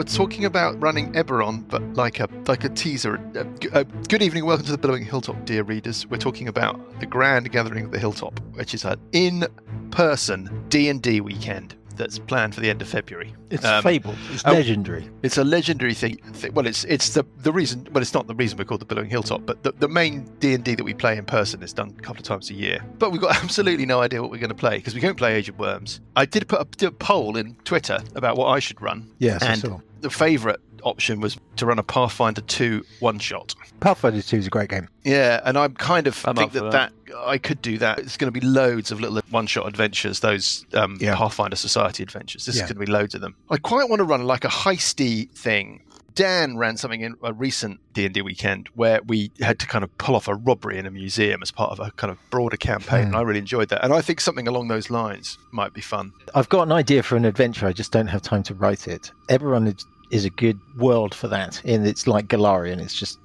We're talking about running Eberron, but like a teaser. Good evening, welcome to the Billowing Hilltop, dear readers. We're talking about the Grand Gathering of the Hilltop, which is an in-person D&D weekend that's planned for the end of February. It's fabled. It's legendary. It's a legendary thing. Well, it's the reason. Well, it's not the reason we're called the Billowing Hilltop, but the main D&D that we play in person is done a couple of times a year. But we've got absolutely no idea what we're going to play because we don't play Age of Worms. I did put a poll in Twitter about what I should run. Yes, and I saw. The favourite option was to run a Pathfinder 2 one-shot. Pathfinder 2 is a great game. Yeah, and I'm kind of think that I could do that. It's going to be loads of little one-shot adventures, those Pathfinder Society adventures. This is going to be loads of them. I quite want to run like a heisty thing. Dan ran something in a recent D&D weekend where we had to kind of pull off a robbery in a museum as part of a kind of broader campaign, and I really enjoyed that. And I think something along those lines might be fun. I've got an idea for an adventure, I just don't have time to write it. Eberron is a good world for that, and it's like Galarian, it's just,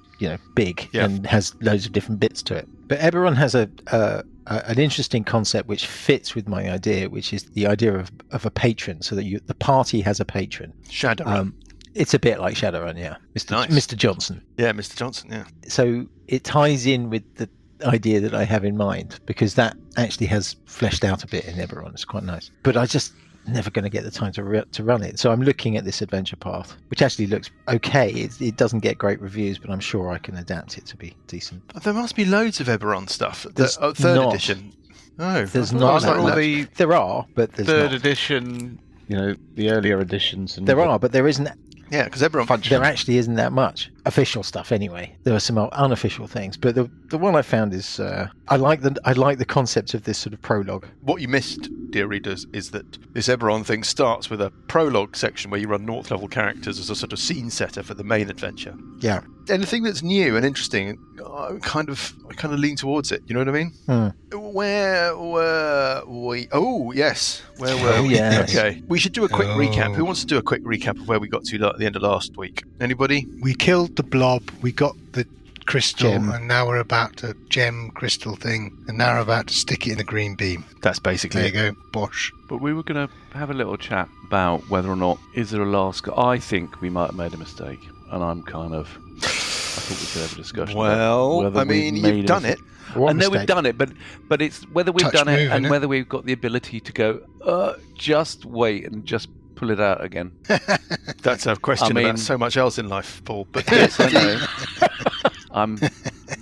big and has loads of different bits to it. But Eberron has an interesting concept which fits with my idea, which is the idea of a patron, so that the party has a patron. Shadowrun. It's a bit like Shadowrun, yeah. Mr. Johnson. Yeah, Mr. Johnson, yeah. So it ties in with the idea that I have in mind, because that actually has fleshed out a bit in Eberron. It's quite nice. But I just never going to get the time to run it. So I'm looking at this adventure path, which actually looks okay. It doesn't get great reviews, but I'm sure I can adapt it to be decent. There must be loads of Eberron stuff. Third edition. No, there's not. There are, but there's third not. edition, the earlier editions. And there are, but there isn't. Yeah, because Eberron. There actually isn't that much official stuff anyway. There are some unofficial things, but the one I found is I like the concept of this sort of prologue. What you missed, dear readers, is that this Eberron thing starts with a prologue section where you run North level characters as a sort of scene setter for the main adventure. Yeah. Anything that's new and interesting, I kind of lean towards it. You know what I mean? Where were we? Oh yes, where were we? Yes. Okay, we should do a quick recap. Who wants to do a quick recap of where we got to at the end of last week? Anybody? We killed the blob. We got the crystal, Gem. and now we're about to gem crystal thing, and now we're about to stick it in a green beam. That's basically There you go, bosh. But we were going to have a little chat about whether or not is there a last. I think we might have made a mistake, and I thought we could have a discussion. Well, about whether you've done it. I know we've done it, but it's whether we've done it and whether we've got the ability to go, just wait and just pull it out again. That's a question about so much else in life, Paul. But yes, I know.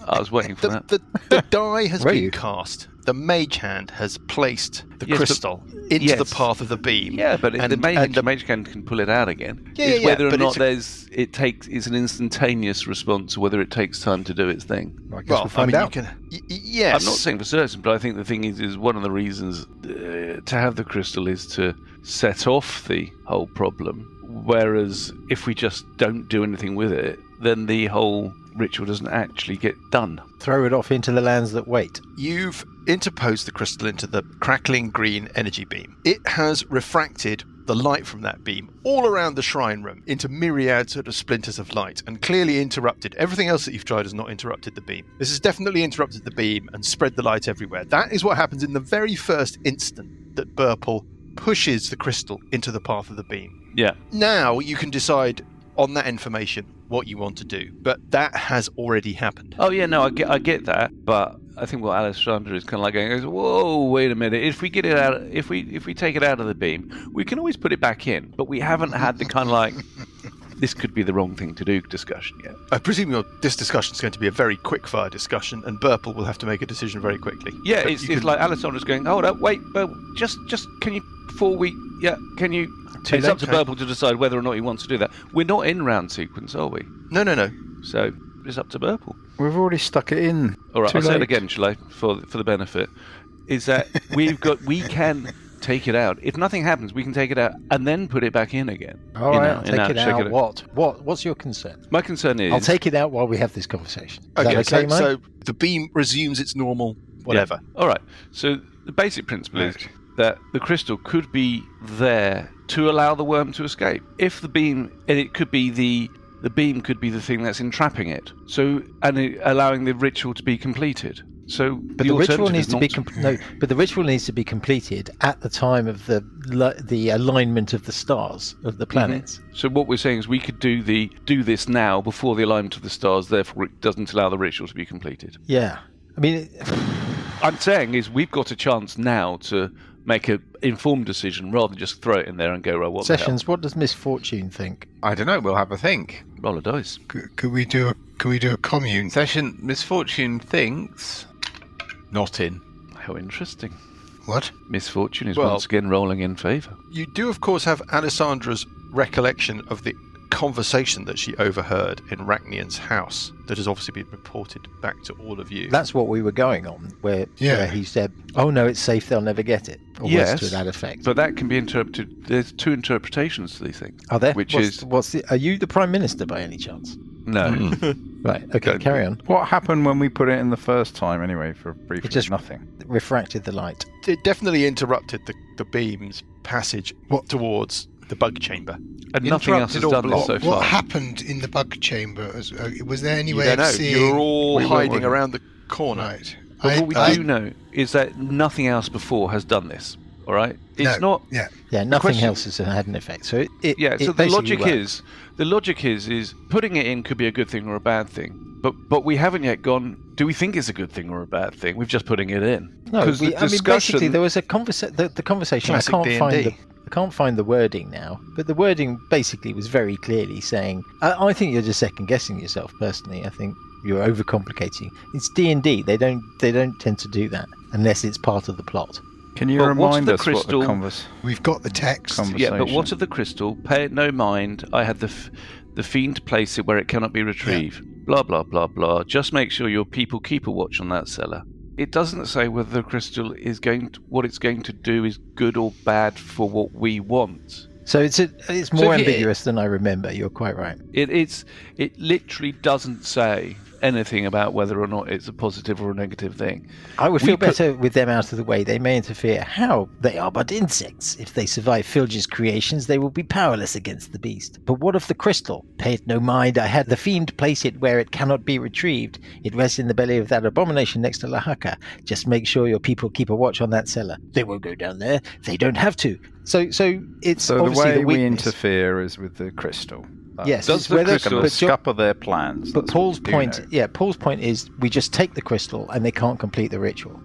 I was waiting for that. The die has been cast. The mage hand has placed the crystal into the path of the beam. Yeah, but the mage hand can pull it out again. Yeah, whether or not it's an instantaneous response, or whether it takes time to do its thing. I guess we'll find out. Yes. I'm not saying for certain, but I think the thing is one of the reasons to have the crystal is to set off the whole problem. Whereas if we just don't do anything with it, then the whole ritual doesn't actually get done. Throw it off into the lands that wait. You've interposed the crystal into the crackling green energy beam. It has refracted the light from that beam all around the shrine room into myriad sort of splinters of light and clearly interrupted. Everything else that you've tried has not interrupted the beam. This has definitely interrupted the beam and spread the light everywhere. That is what happens in the very first instant that Burple pushes the crystal into the path of the beam. Yeah. Now you can decide on that information what you want to do, but that has already happened. Oh yeah, no, I get that, but I think what Alessandra is kind of like going, whoa, wait a minute. If we get it out, if we take it out of the beam, we can always put it back in, but we haven't had the kind of like this could be the wrong thing to do discussion yet. I presume this discussion is going to be a very quick-fire discussion, and Burple will have to make a decision very quickly. Yeah, it's like Alessandra's going, hold up, wait, just can you, before we, can you... It's up to Burple to decide whether or not he wants to do that. We're not in round sequence, are we? No. So it's up to Burple. We've already stuck it in. All right, I'll say it again, shall I, for the benefit, is that we can take it out. If nothing happens, we can take it out and then put it back in again. All right, take it out. What's your concern? My concern is... I'll take it out while we have this conversation. Is okay, that okay, Mike? So the beam resumes its normal whatever. Yeah. All right, so the basic principle is that the crystal could be there to allow the worm to escape. If the beam, and it could be the beam could be the thing that's entrapping it. So, and allowing the ritual to be completed. So But the ritual needs to be but the ritual needs to be completed at the time of the alignment of the stars of the planets. So what we're saying is we could do this now before the alignment of the stars. Therefore, it doesn't allow the ritual to be completed. Yeah, I mean, I'm saying is we've got a chance now to make an informed decision rather than just throw it in there and go, right, what Sessions, what does Misfortune think? I don't know. We'll have a think. Roll a dice. Could we do a commune? Session Misfortune thinks not in. How interesting. What? Misfortune is once again rolling in favour. You do, of course, have Alessandra's recollection of the conversation that she overheard in Rachnian's house that has obviously been reported back to all of you. That's what we were going on, where he said, "Oh no, it's safe; they'll never get it," or words to that effect. But that can be interpreted. There's two interpretations to these things. Are there? Which are you the Prime Minister by any chance? No. Right. Okay. Carry on. What happened when we put it in the first time, anyway? For briefly, It just nothing. refracted the light. It definitely interrupted the beam's passage towards the bug chamber. And nothing else has done this so far. What happened in the bug chamber? Was there any You way don't of know. seeing? You're all hiding wondering. around the corner. Right. But what we do know is that nothing else before has done this. All right, it's not. Yeah. Yeah, nothing question- else has had an effect. So it Yeah. So it the basically logic is putting it in could be a good thing or a bad thing. But we haven't yet gone. Do we think it's a good thing or a bad thing? We're just putting it in. No, Because the I mean, discussion. basically, there was a the conversation. Classic I can't find the wording now, but the wording basically was very clearly saying, I think you're just second guessing yourself. Personally, I think you're overcomplicating. It's D&D. They don't tend to do that unless it's part of the plot. Can you But what's remind the us crystal- what the We've got the text. conversation? Yeah, but what of the crystal? Pay it no mind. I had the fiend place it where it cannot be retrieved. Blah blah blah blah. Just make sure your people keep a watch on that cellar. It doesn't say whether the crystal is what it's going to do is good or bad for what we want. So it's more So if you- ambiguous than I remember. You're quite right. It literally doesn't say anything about whether or not it's a positive or a negative thing. I would We feel put- better with them out of the way. They may interfere. How? They are but insects. If they survive Filge's creations, they will be powerless against the beast. But what of the crystal? Pay it no mind. I had the fiend place it where it cannot be retrieved. It rests in the belly of that abomination next to Lahaka. Just make sure your people keep a watch on that cellar. They won't go down there. They don't have to. So it's So the obviously way the we weakness. interfere is with the crystal. Yes, Does it's the whether, crystal but scupper their plans? But That's Paul's what we do point, know. Paul's point is we just take the crystal and they can't complete the ritual.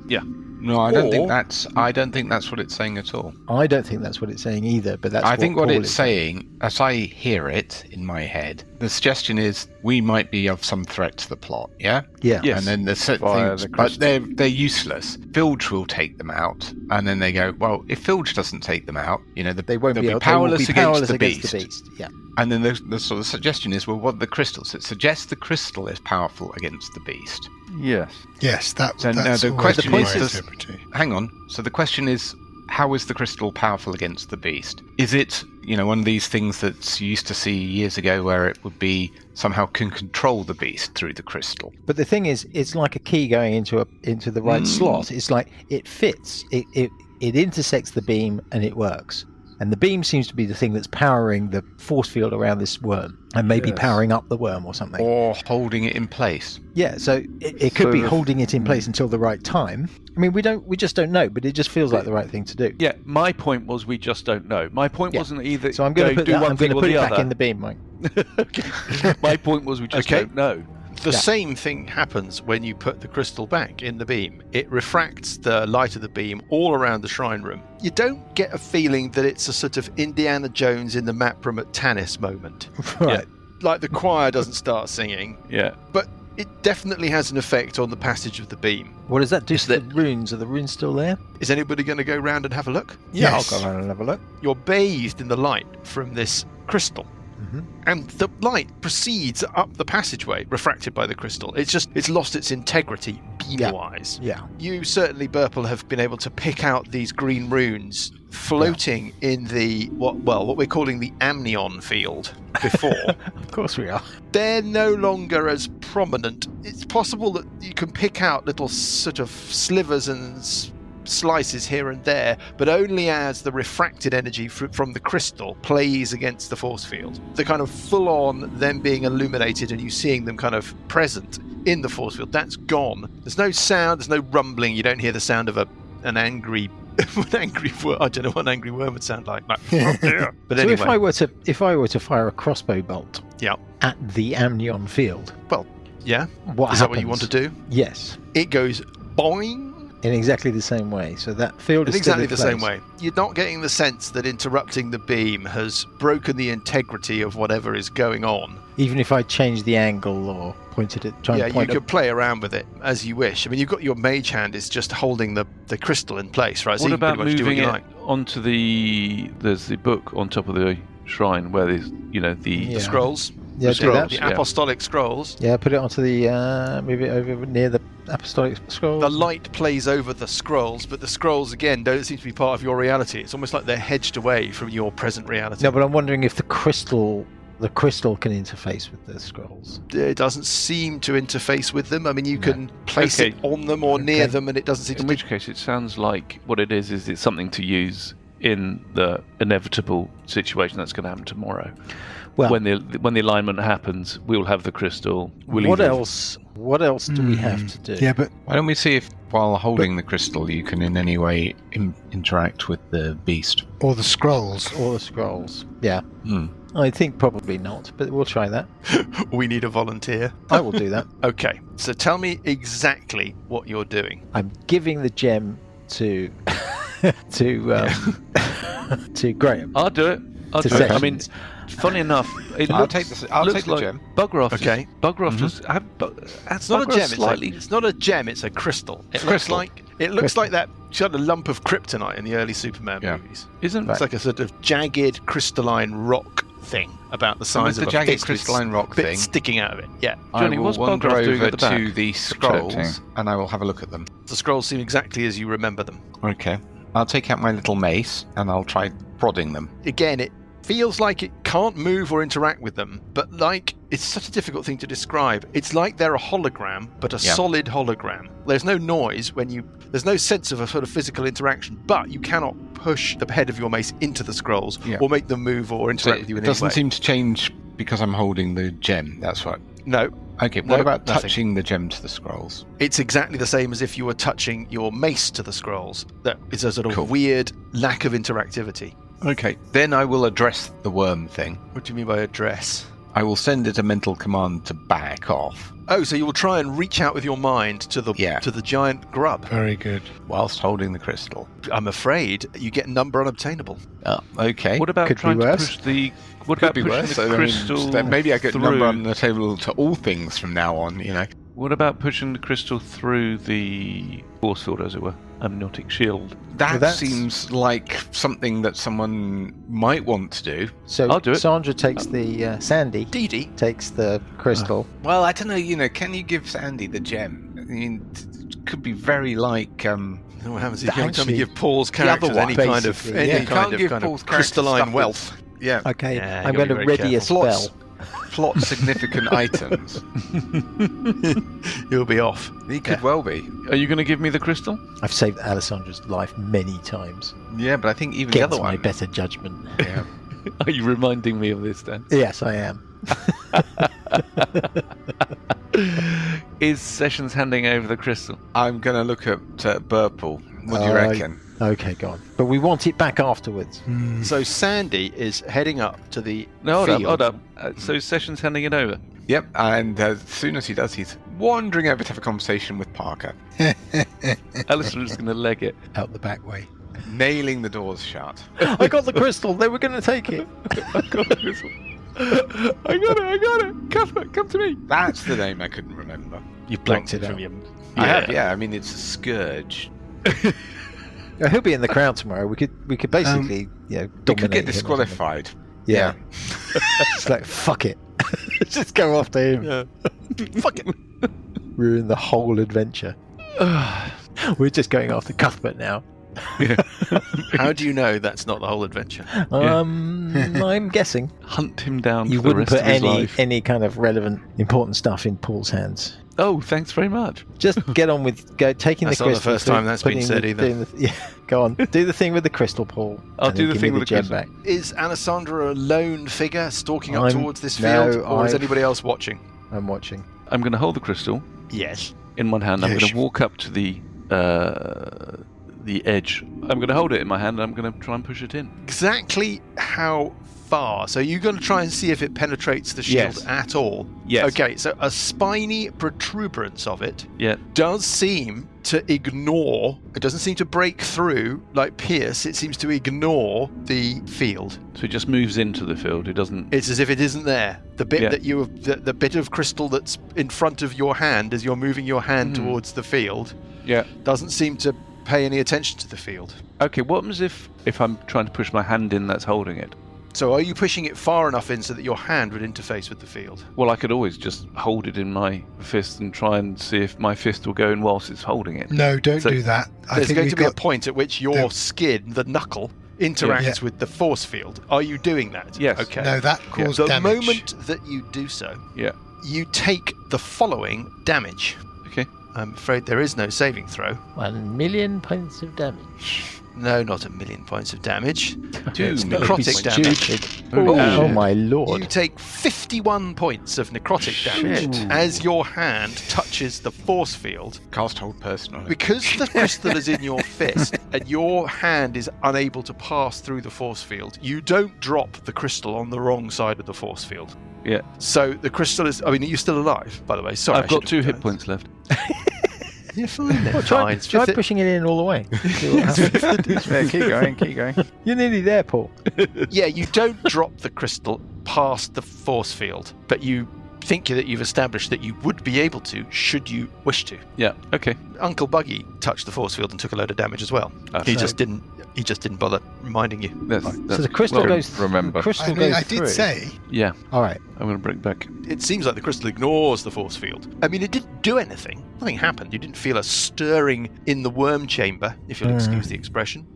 No, I don't think Or- that's what it's saying at all. I don't think that's what it's saying either. But that's I think what Paul it's is saying, as I hear it in my head, the suggestion is we might be of some threat to the plot. Yeah. Yeah. Yes. And then there's certain Via things, the but crystal. they're useless. Filge will take them out, and then they go, well, if Filge doesn't take them out, They won't they'll be be able- powerless, they will be powerless against the beast. Yeah. And then the sort of suggestion is, well, what are the crystals? It suggests the crystal is powerful against the beast. Yes. Yes, So now that's the always question been is, my does- interpretation. Hang on. So the question is, how is the crystal powerful against the beast? Is it, one of these things that you used to see years ago where it would be somehow can control the beast through the crystal? But the thing is, it's like a key going into the right slot. It's like it fits. It intersects the beam and it works. And the beam seems to be the thing that's powering the force field around this worm, and maybe Yes. powering up the worm or something. Or holding it in place? Yeah, so it could So be the- holding it in place until the right time. I mean, we just don't know, but it just feels like the right thing to do. Yeah, my point was we just don't know. My point Yeah. wasn't either. So I'm going to put do that. one I'm going thing to or put the it back other. in the beam, Mike. Okay. My point was we just Okay. don't know. The Yeah. same thing happens when you put the crystal back in the beam. It refracts the light of the beam all around the shrine room. You don't get a feeling that it's a sort of Indiana Jones in the map room at Tanis moment. Right. Like the choir doesn't start singing, Yeah. but it definitely has an effect on the passage of the beam. What does that do Is to the that- runes? Are the runes still there? Is anybody going to go round and have a look? Yes. I'll go around and have a look. You're bathed in the light from this crystal. Mhm. And the light proceeds up the passageway, refracted by the crystal. It's lost its integrity beam-wise. Yeah. You certainly, Burple, have been able to pick out these green runes floating in the what we're calling the amnion field before. Of course we are. They're no longer as prominent. It's possible that you can pick out little sort of slivers and slices here and there, but only as the refracted energy from the crystal plays against the force field. The kind of full-on them being illuminated and you seeing them kind of present in the force field, that's gone. There's no sound, there's no rumbling. You don't hear the sound of an angry worm. I don't know what an angry worm would sound like. But So anyway, if I were to fire a crossbow bolt yeah, at the amnion field, yeah. what Is happens? that what you want to do? Yes, It goes boing. in exactly the same way. So that field In is exactly still the in same place. way. You're not getting the sense that interrupting the beam has broken the integrity of whatever is going on. Even if I change the angle or pointed it, try Yeah, and you point could play around with it as you wish. I mean, you've got your mage hand is just holding the crystal in place, right? So What you can about pretty much do what moving you it like. onto there's the book on top of the shrine where there's, the Yeah. The scrolls, Yeah, the, do that. the Yeah. apostolic scrolls. Yeah, put it onto the move it over near the apostolic scrolls. The light plays over the scrolls, but the scrolls again don't seem to be part of your reality. It's almost like they're hedged away from your present reality. No, but I'm wondering if the crystal can interface with the scrolls. It doesn't seem to interface with them. I mean, you can place Okay. it on them or near Okay. them, and it doesn't seem to In do. which case, it sounds like what it is it's something to use in the inevitable situation that's going to happen tomorrow. Well, When the alignment happens, we'll have the crystal. We'll what either- else? What else do we have to do? Yeah, but Why don't we see if, while holding the crystal, you can in any way interact with the beast? or the scrolls. All the scrolls. Yeah, Hmm. I think probably not, but we'll try that. We need a volunteer. I will do that. Okay, so tell me exactly what you're doing. I'm giving the gem to to Graham. I'll do it. To do it. I mean, Sessions. funny enough, it I'll looks, take I'll looks take the like gem. Buggeroff. Okay. Buggeroff Mhm. It's not a gem. Slightly. It's not a gem. It's a crystal. It looks crystal. like Crystal. that sort of lump of kryptonite in the early Superman Yeah. movies. Isn't Right. It's like a sort of jagged crystalline rock thing about the So with size the of a jagged fist with crystalline rock bits thing, sticking out of it. Yeah, Johnny, I will what's wander Buggeroff doing over at the back? to the scrolls Protecting. and I will have a look at them. the scrolls seem exactly as you remember them. Okay. I'll take out my little mace and I'll try prodding them. Again, it feels like it can't move or interact with them, but like it's such a difficult thing to describe. It's like they're a hologram, but a Yeah. solid hologram. There's no noise there's no sense of a sort of physical interaction, but you cannot push the head of your mace into the scrolls Yeah. or make them move or So interact with you it in any doesn't way. seem to change because I'm holding the gem. That's right. No, Okay, what No, about nothing. touching the gem to the scrolls? it's exactly the same as if you were touching your mace to the scrolls. That is a sort of Cool. weird lack of interactivity. Okay. Then I will address the worm thing. What do you mean by address? I will send it a mental command to back off Oh, so you will try and reach out with your mind to the Yeah. to the giant grub. Very good. whilst holding the crystal. I'm afraid you get number unobtainable. Okay. What about Could be trying to worse. push the? What Could about be pushing worse. the I mean, crystal? then maybe I get through, number on the table to all things from now on, you know. What about pushing the crystal through the force field, as it were, amniotic shield? That that's- seems like something that someone might want to do. So I'll do it. Sandra takes the Sandy Dee Dee. takes the crystal. Well, I don't know, can you give Sandy the gem? I mean, it could be very like, You know what happens if you every time you Actually, give Paul's the other characters one, any kind of basically, any yeah. You kind can't of, give kind Paul's of character crystalline stuff wealth. yeah, Okay, Yeah, I'm you've got going to to be very ready a plots, spell. plot significant items. You'll be off. He could well be. Are you going to give me the crystal? I've saved Alessandra's life many times. Yeah, but I think even Against the other my one. better judgment. Yeah. Are you reminding me of this, Dan? Yes, I am. Is Sessions handing over the crystal? I'm going to look at Burple. What do you reckon? Okay, go on. But we want it back afterwards. Hmm. So Sandy is heading up to the No, field. hold up. So Sessions handing it over. Yep, and as soon as he does, he's wandering over to have a conversation with Parker, Alistair is going to leg it. Out the back way. nailing the doors shut. I got the crystal. They were going to take it. I got the crystal. I got it. Cuthbert, come to me. That's the name I couldn't remember. You blanked Blocked it it from out. your. I have, yeah. I mean, it's a scourge. He'll be in the crowd tomorrow. We could basically, He dominate could him get or something. disqualified. Yeah. It's like, fuck it. Just go after him. Yeah. Fuck it. Ruin the whole adventure. We're just going after Cuthbert now. How do you know that's not the whole adventure? I'm guessing. Hunt him down You for the wouldn't rest put of his life. any kind of relevant, important stuff in Paul's hands. Oh, thanks very much. Just get on with taking That's the not the crystal. first time that's been said either. Go on, do the thing with the crystal, Paul. I'll and do then the give me thing with the gem crystal. back. Is Alessandra a lone figure stalking up I'm- towards this no, field, or is I've- anybody else watching? I'm watching. I'm going to hold the crystal Yes. in one hand. I'm Yes. going to walk up to the edge. I'm going to hold it in my hand and I'm going to try and push it in. Exactly how far? So you're going to try and see if it penetrates the shield Yes. at all? Yes. Okay, so a spiny protuberance of it Yeah. does seem to ignore, it doesn't seem to break through like pierce, it seems to ignore the field. So it just moves into the field. It doesn't. It's as if it isn't there. The bit Yeah. that you have, the bit of crystal that's in front of your hand as you're moving your hand towards the field Yeah. doesn't seem to pay any attention to the field. Okay. What happens if I'm trying to push my hand in that's holding it? So are you pushing it far enough in so that your hand would interface with the field? Well, I could always just hold it in my fist and try and see if my fist will go in whilst it's holding it. No, don't So do that. I There's think going we've to be a got. point at which your No. skin, the knuckle, interacts Yeah. with the force field. Are you doing that? Yes. Okay. No, that caused the damage. moment that you do so, Yeah. you take the following damage. Okay. I'm afraid there is no saving throw. 1 million points of damage. No, not 1,000,000 points of damage. It's necrotic damage. Stupid. Oh, Oh, shit. my You lord. take 51 points of necrotic damage Shit. as your hand touches the force field. Cast hold person on it. Because the crystal is in your fist and your hand is unable to pass through the force field, you don't drop the crystal on the wrong side of the force field. Yeah. So the crystal is. I mean, are you still alive, by the way? Sorry. I've got 2 hit points left. You're fine then. Well, try pushing it in all the way. See what happens. Yeah, keep going, keep going. You're nearly there, Paul. Yeah, you don't drop the crystal past the force field, but you think that you've established that you would be able to, should you wish to. Yeah. Okay. Uncle Buggy touched the force field and took a load of damage as well. He So- just didn't. He just didn't bother reminding you. That's So the crystal well, goes. remember. The crystal I mean, goes I through. did say. Yeah. All right. I'm going to bring it back. It seems like the crystal ignores the force field. I mean, it didn't do anything. Nothing happened. You didn't feel a stirring in the worm chamber, if you'll excuse the expression.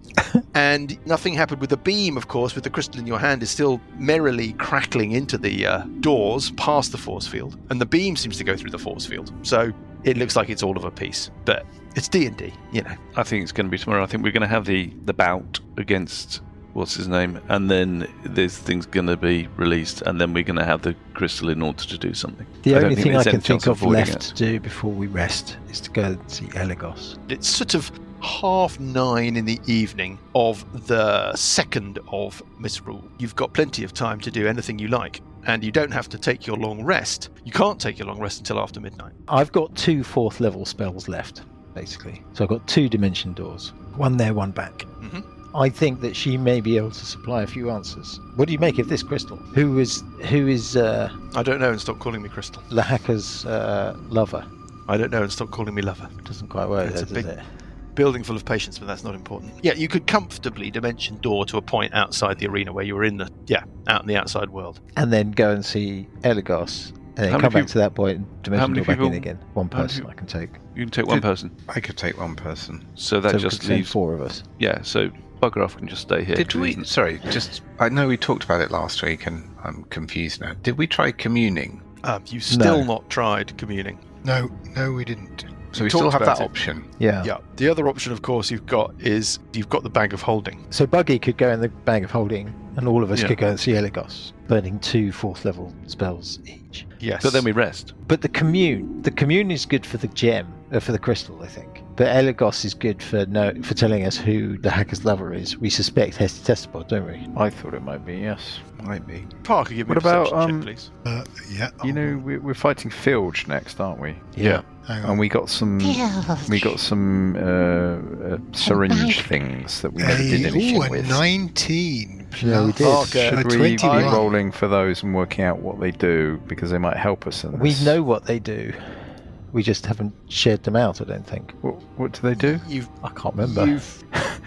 And nothing happened with the beam, of course, with the crystal in your hand is still merrily crackling into the doors past the force field. And the beam seems to go through the force field. So it looks like it's all of a piece. But it's D&D, you know. I think it's going to be tomorrow. I think we're going to have the bout against what's his name, and then this thing's going to be released, and then we're going to have the crystal in order to do something. The I don't only think thing I there's can any chance think of avoiding left it. to do before we rest is to go and see Eligos. It's sort of 9:30 in the evening of the 2nd of Misrule. You've got plenty of time to do anything you like, and you don't have to take your long rest. You can't take your long rest until after midnight. I've got 2 4th level spells left, basically. So I've got 2 dimension doors. One there, one back. Mhm. I think that she may be able to supply a few answers. What do you make of this crystal? Who is I don't know, and stop calling me Crystal. Lahaka's lover? I don't know, and stop calling me Lover. Doesn't quite work, It's does a big- it? Building full of patience, but that's not important. Yeah, you could comfortably dimension door to a point outside the arena where you were in the, out in the outside world. And then go and see Eligos, and then How come many back to that point and dimension many door back in people- again. One how many person people- I can take. You can take one person. I could take one person. So that So we just could send leaves 4 of us. Yeah, so Bugger Off can just stay here. Did 'cause we? he's- Sorry, just I know we talked about it last week, and I'm confused now. Did we try communing? You've still No. not tried communing. No, we didn't. So we talked still have about that it. option. Yeah. Yeah. The other option, of course, you've got the bag of holding. So Buggy could go in the bag of holding, and all of us Yeah. could go and see Eligos, burning 2 4th level spells each. Yes. But then we rest. But the commune is good for the gem, for the crystal, I think. But Eligos is good for telling us who the hacker's lover is. We suspect Hestetespod, don't we? I thought it might be, yes. Might be. Parker, give me What a about, perception check, please. Yeah. You know, we're fighting Filge next, aren't we? Yeah. Hang And on. we got some syringe things that we never did anything a with. 19. Yeah, we did. Parker, Should we be 21. rolling for those and working out what they do because they might help us in this? We know what they do. We just haven't shared them out, I don't think. What do they do? I can't remember.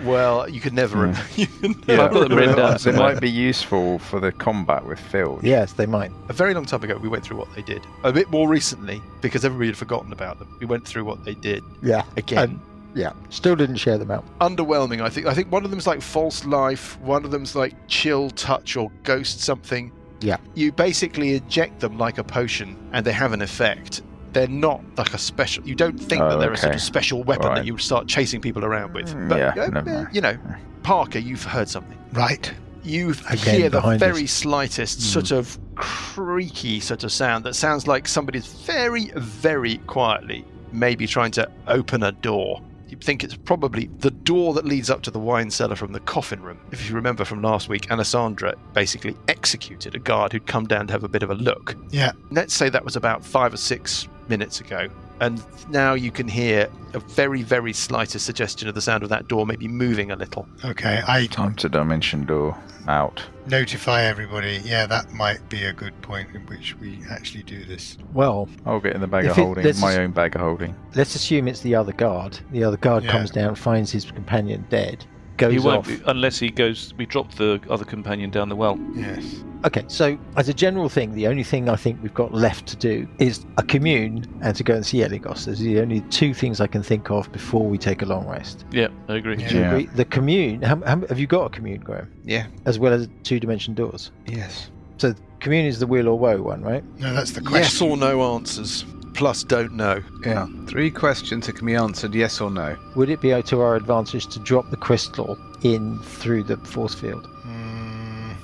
Well, you could never remember. You can Yeah, never I've got them written remember. down They somewhere. might be useful for the combat with Filge. Yes, they might. A very long time ago, we went through what they did. A bit more recently, because everybody had forgotten about them. We went through what they did Yeah. again. Yeah. Still didn't share them out. Underwhelming, I think. I think one of them's like false life. One of them's like chill touch or ghost something. Yeah. You basically inject them like a potion, and they have an effect. they're not like a special. You don't think that they're a sort okay. of special weapon Right. that you start chasing people around with. But Yeah, never mind. you know, Parker, you've heard something. Right. You Again, hear the behind very us. slightest sort of creaky sort of sound that sounds like somebody's very, very quietly maybe trying to open a door. You think it's probably the door that leads up to the wine cellar from the coffin room. If you remember from last week, Alessandra basically executed a guard who'd come down to have a bit of a look. Yeah. Let's say that was about 5 or 6 minutes ago. And now you can hear a very, very slightest suggestion of the sound of that door maybe moving a little. Okay. I Time to dimension door out. notify everybody. Yeah, that might be a good point in which we actually do this. Well, I'll get in the bag If of it- holding, this my is- own bag of holding. let's assume it's the other guard. The other guard Yeah. comes down, finds his companion dead, He goes won't off. be, unless he goes. We drop the other companion down the well. Yes. Okay, so as a general thing, the only thing I think we've got left to do is a commune and to go and see Eligos. Those are the only 2 things I can think of before we take a long rest. Yeah, I agree. Yeah. Do you Yeah. agree? The commune, have you got a commune, Graham? Yeah. As well as 2-dimension doors? Yes. So commune is the wheel or woe one, right? No, that's the Yes question. or no answers, plus don't know. Yeah. 3 questions that can be answered yes or no. Would it be to our advantage to drop the crystal in through the force field?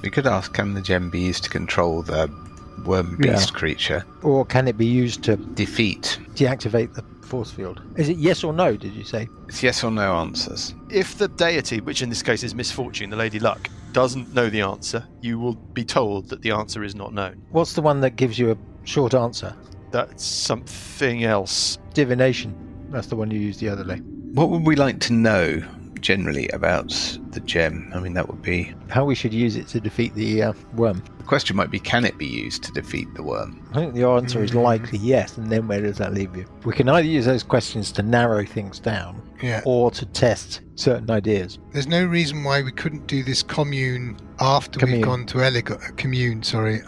We could ask, can the gem be used to control the worm Yeah. beast creature? Or can it be used to Defeat. deactivate the force field? Is it yes or no, did you say? It's yes or no answers. If the deity, which in this case is Misfortune, the Lady Luck, doesn't know the answer, you will be told that the answer is not known. What's the one that gives you a short answer? That's something else. Divination. That's the one you used the other day. What would we like to know generally about the gem? I mean, that would be... How we should use it to defeat the worm. The question might be, can it be used to defeat the worm? I think the answer is likely yes, and then where does that leave you? We can either use those questions to narrow things down Yeah. or to test certain ideas. There's no reason why we couldn't do this commune after Commune. we've gone to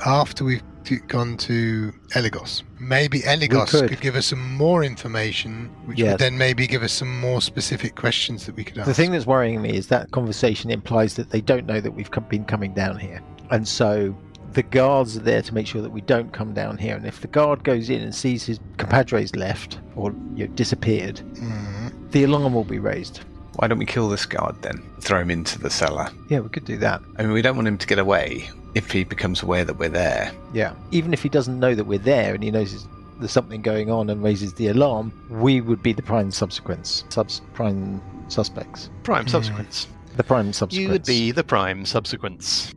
after we've gone to Eligos. Maybe Eligos We could. could give us some more information, which Yes. would then maybe give us some more specific questions that we could ask. The thing that's worrying me is that conversation implies that they don't know that we've been coming down here. And so the guards are there to make sure that we don't come down here. And if the guard goes in and sees his compadres left or disappeared, Mhm. the alarm will be raised. Why don't we kill this guard then? Throw him into the cellar. Yeah, we could do that. I mean, we don't want him to get away if he becomes aware that we're there. Yeah. Even if he doesn't know that we're there and he knows there's something going on and raises the alarm, we would be the prime subsequence. Prime suspects. Prime subsequence. The prime subsequence. You would be the prime subsequence.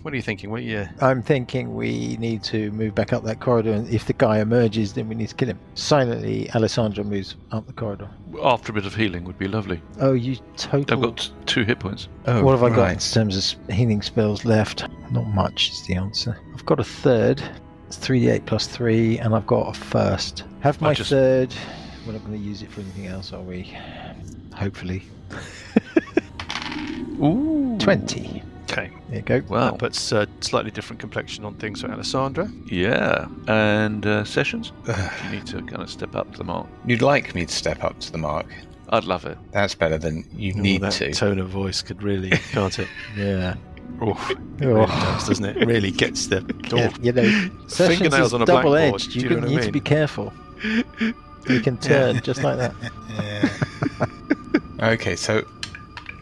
What are you thinking? What are you... I'm thinking we need to move back up that corridor, and if the guy emerges, then we need to kill him. Silently, Alessandra moves up the corridor. After a bit of healing would be lovely. Oh, you total... I've got 2 hit points. Oh, What have I got in right. terms of healing spells left? Not much is the answer. I've got a third. It's 3d8 plus 3, and I've got a first. Have my third. We're not going to use it for anything else, are we? Hopefully. Ooh. 20. Okay. There you go. Wow. That puts a slightly different complexion on things for Alessandra. Yeah. And Sessions? You need to kind of step up to the mark. You'd like me to step up to the mark. I'd love it. That's better than you need that to. tone of voice could really, can't it? Yeah. Oof, it really does, doesn't it? It really gets the... Yeah, you know, Sessions Fingernails is on a blackboard, double-edged. do You you know what I need to mean? be careful. You can turn just like that. Yeah. Okay, so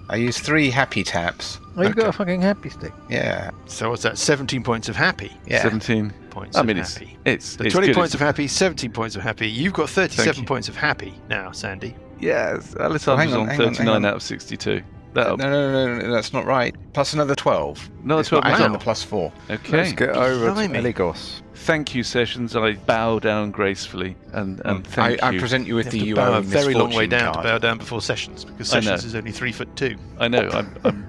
I use 3 happy taps. Oh, you've got a fucking happy stick. Yeah. So what's that? 17 points of happy. Yeah. 17 Points I mean, of it's happy. it's So it's 20 good. points of happy, 17 points of happy. You've got Thank 37 you. points of happy now, Sandy. Yes, Alessandra's on hang on, 39 out of 62. That'll, No, that's not right. Plus another 12. Another It's not 12. adding on Wow. the plus 4. Okay. Let's get over to Blimey. Eligos. Thank you, Sessions. I bow down gracefully and thank I you. present you with You have the to bow UO a very long way misfortune down card. to bow down before Sessions, because I know. Sessions is only 3'2". I know.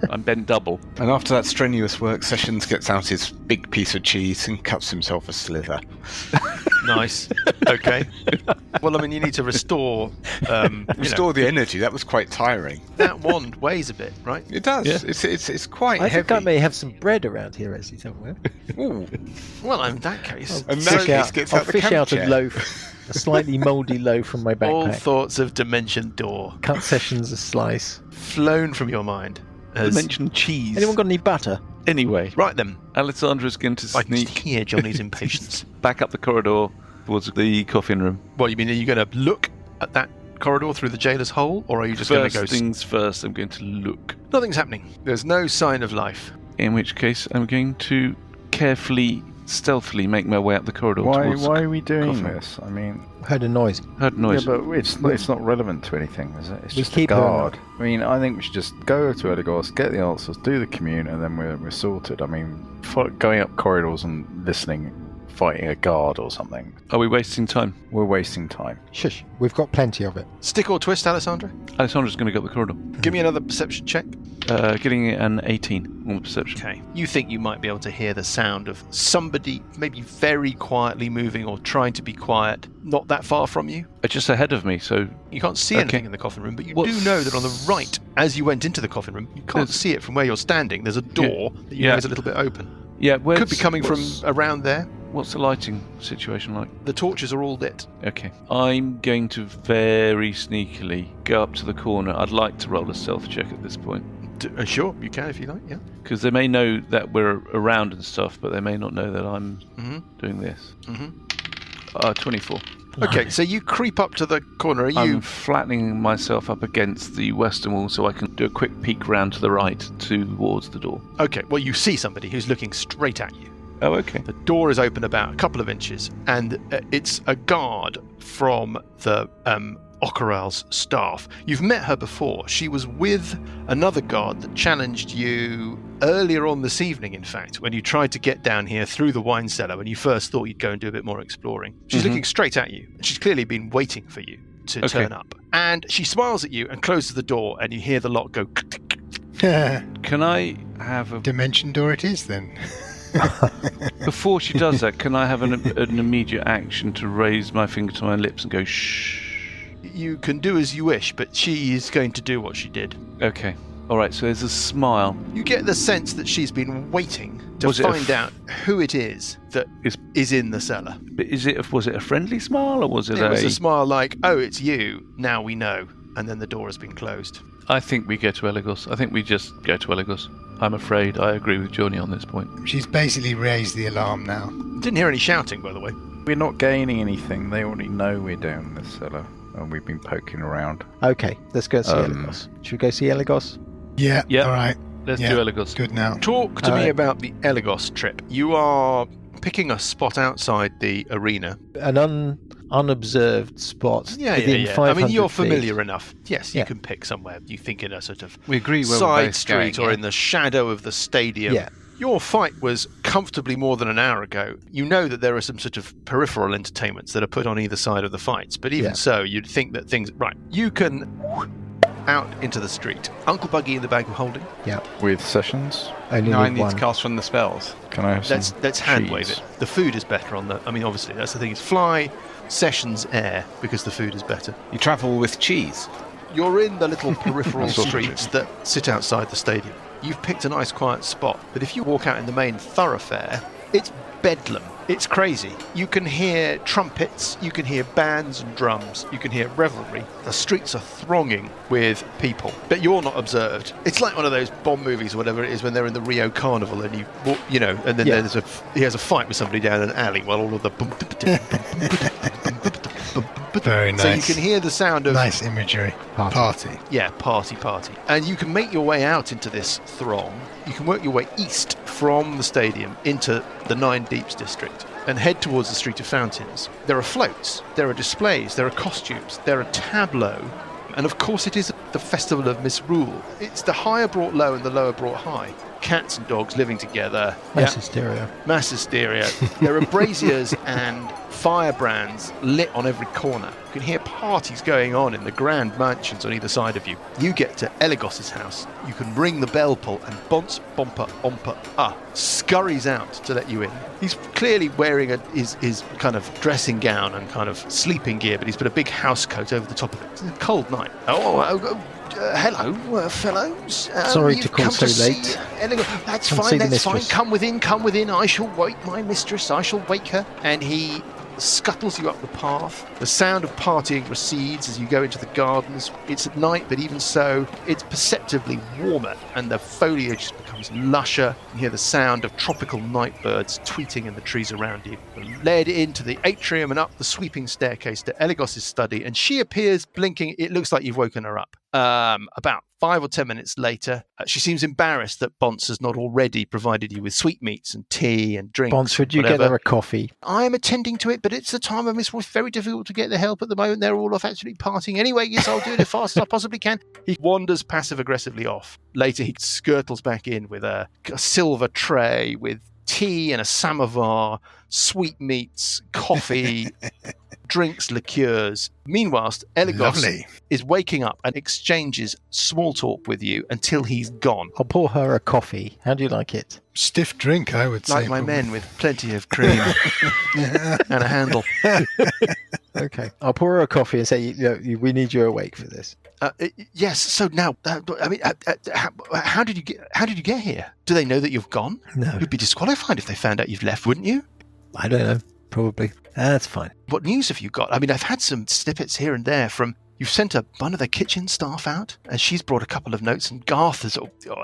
I'm bent double. And after that strenuous work, Sessions gets out his big piece of cheese and cuts himself a slither. Nice. Okay. Well, I mean, you need to restore. Restore the energy. That was quite tiring. That wand weighs a bit, right? It does. Yeah. It's quite I heavy. think I may have some bread around here, Essie, somewhere. Ooh. Well, in that case, And Fish Marius out, gets I'll out the fish camp out a chair. loaf, a slightly mouldy loaf from my all backpack. thoughts of Dimension Door Cut Sessions a slice. flown from your mind. You mentioned cheese. Anyone got any butter? Anyway, Right then, Alessandra's going to I can sneak hear Johnny's impatience. back up the corridor towards the coffin room. Well, you mean, are you going to look at that corridor through the jailer's hole, or are you just going to go... First things first, I'm going to look. Nothing's happening. There's no sign of life. In which case, I'm going to carefully, stealthily make my way up the corridor. Why towards are we doing coffin. this? I mean, Heard a noise. Heard noise. yeah, but it's not relevant to anything, is it? It's We just a keep her guard. I mean, I think we should just go to Elagos, get the answers, do the commune, and then we're sorted. I mean, going up corridors and listening, fighting a guard or something, Are we wasting time? we're wasting time. Shush. We've got plenty of it. Stick or twist, Alessandra? Alessandra's going to go up the corridor. Give me another perception check. Getting an 18 on the perception. Okay. You think you might be able to hear the sound of somebody maybe very quietly moving or trying to be quiet, not that far from you. Just ahead of me, so You can't see anything in the coffin room, but you do What's- know that on the right, as you went into the coffin room, you can't There's- see it from where you're standing. There's a door that you know is a little bit open. yeah, Could be coming from around there. What's the lighting situation like? The torches are all lit. Okay, I'm going to very sneakily go up to the corner. I'd like to roll a stealth check at this point, Sure, you can if you like, yeah. because they may know that we're around and stuff, but they may not know that I'm Mm-hmm. doing this. Mm-hmm. 24. Okay, so you creep up to the corner. Are you... I'm flattening myself up against the western wall so I can do a quick peek round to the right towards the door. Okay, well, you see somebody who's looking straight at you. Oh, okay. The door is open about a couple of inches, and it's a guard from the Orreryl's staff. You've met her before. She was with another guard that challenged you earlier on this evening, in fact, when you tried to get down here through the wine cellar when you first thought you'd go and do a bit more exploring. She's looking straight at you, and she's clearly been waiting for you to turn up. And she smiles at you and closes the door, and you hear the lock go... Can I have a... Dimension door it is then. Before she does that, can I have an immediate action to raise my finger to my lips and go shh? You can do as you wish, but she is going to do what she did. Okay. All right, so there's a smile. You get the sense that she's been waiting to Was it a find out who it is that is in the cellar. But was it a friendly smile or was it It was a smile like, oh, it's you, now we know. And then the door has been closed. I think we go to Elagos. I think we just go to Elagos. I'm afraid I agree with Johnny on this point. She's basically raised the alarm now. Didn't hear any shouting, by the way. We're not gaining anything. They already know we're down this cellar, and we've been poking around. Okay, let's go see Elagos. Should we go see Elagos? Yeah, Yeah. all right. Let's Yeah. do Elagos. Good now. Talk to me Alright. about the Elagos trip. You are picking a spot outside the arena. An unobserved spot within 500 I mean, you're feet. familiar enough. Yes, you Yeah. can pick somewhere. You think in a sort of We agree where we're side both street going, or yeah? in the shadow of the stadium. Yeah. Your fight was comfortably more than an hour ago. You know that there are some sort of peripheral entertainments that are put on either side of the fights, but even Yeah. so, you'd think that things... Right, you can out into the street. Uncle Buggy in the bag of holding. With sessions, Only No, I need need one. to cast from the spells. can I have some Let's hand wave cheese? it. The food is better on the... I mean, obviously, that's the thing. Is fly, sessions, air, because the food is better. You travel with cheese. You're in the little peripheral Sausage. streets that sit outside the stadium. You've picked a nice quiet spot, but if you walk out in the main thoroughfare, it's bedlam. It's crazy. You can hear trumpets, you can hear bands and drums, you can hear revelry. The streets are thronging with people, but you're not observed. It's like one of those Bond movies or whatever it is when they're in the Rio Carnival and you know, and then Yeah. he has a fight with somebody down an alley while all of the Very So you nice. can hear the sound of Nice imagery. Party. Yeah, party. And you can make your way out into this throng. You can work your way east from the stadium into the Nine Deeps district and head towards the Street of Fountains. There are floats, there are displays, there are costumes, there are tableaux, and of course it is the Festival of Misrule. It's the higher brought low and the lower brought high. Cats and dogs living together. Mass hysteria. Mass hysteria. There are braziers and firebrands lit on every corner. You can hear parties going on in the grand mansions on either side of you. You get to Elagos's house. You can ring the bell pull and Bonce Bomper Omper scurries out to let you in. He's clearly wearing his kind of dressing gown and kind of sleeping gear, but he's put a big house coat over the top of it. It's a cold night. Hello, fellows. Sorry You've to call come so see late. Elagos. That's Come fine, see the that's fine. mistress. Come within. I shall wake my mistress. I shall wake her. And he scuttles you up the path. The sound of partying recedes as you go into the gardens. It's at night, but even so, it's perceptibly warmer, and the foliage becomes lusher. You hear the sound of tropical night birds tweeting in the trees around you. You're led into the atrium and up the sweeping staircase to Eligos's study, and she appears blinking. It looks like you've woken her up. About 5 or 10 minutes later, she seems embarrassed that Bonce has not already provided you with sweetmeats and tea and drinks. Bonce, would you get her a coffee? I am attending to it, but it's the time of it's very difficult to get the help at the moment. They're all off actually partying. Anyway, yes, I'll do it as fast as I possibly can. He wanders passive-aggressively off. Later, he skirtles back in with a silver tray with tea and a samovar, sweetmeats, coffee, drinks, liqueurs. Meanwhile, Eligos is waking up and exchanges small talk with you until he's gone. I'll pour her a coffee. How do you like it? Stiff drink, I would say. Like my men, with plenty of cream and a handle. Okay. I'll pour her a coffee and say, we need you awake for this. Yes. So now, how did you get here? Do they know that you've gone? No. You'd be disqualified if they found out you've left, wouldn't you? I don't know. Probably. That's fine. What news have you got? I mean, I've had some snippets here and there from... You've sent one of the kitchen staff out, and she's brought a couple of notes, and Garth is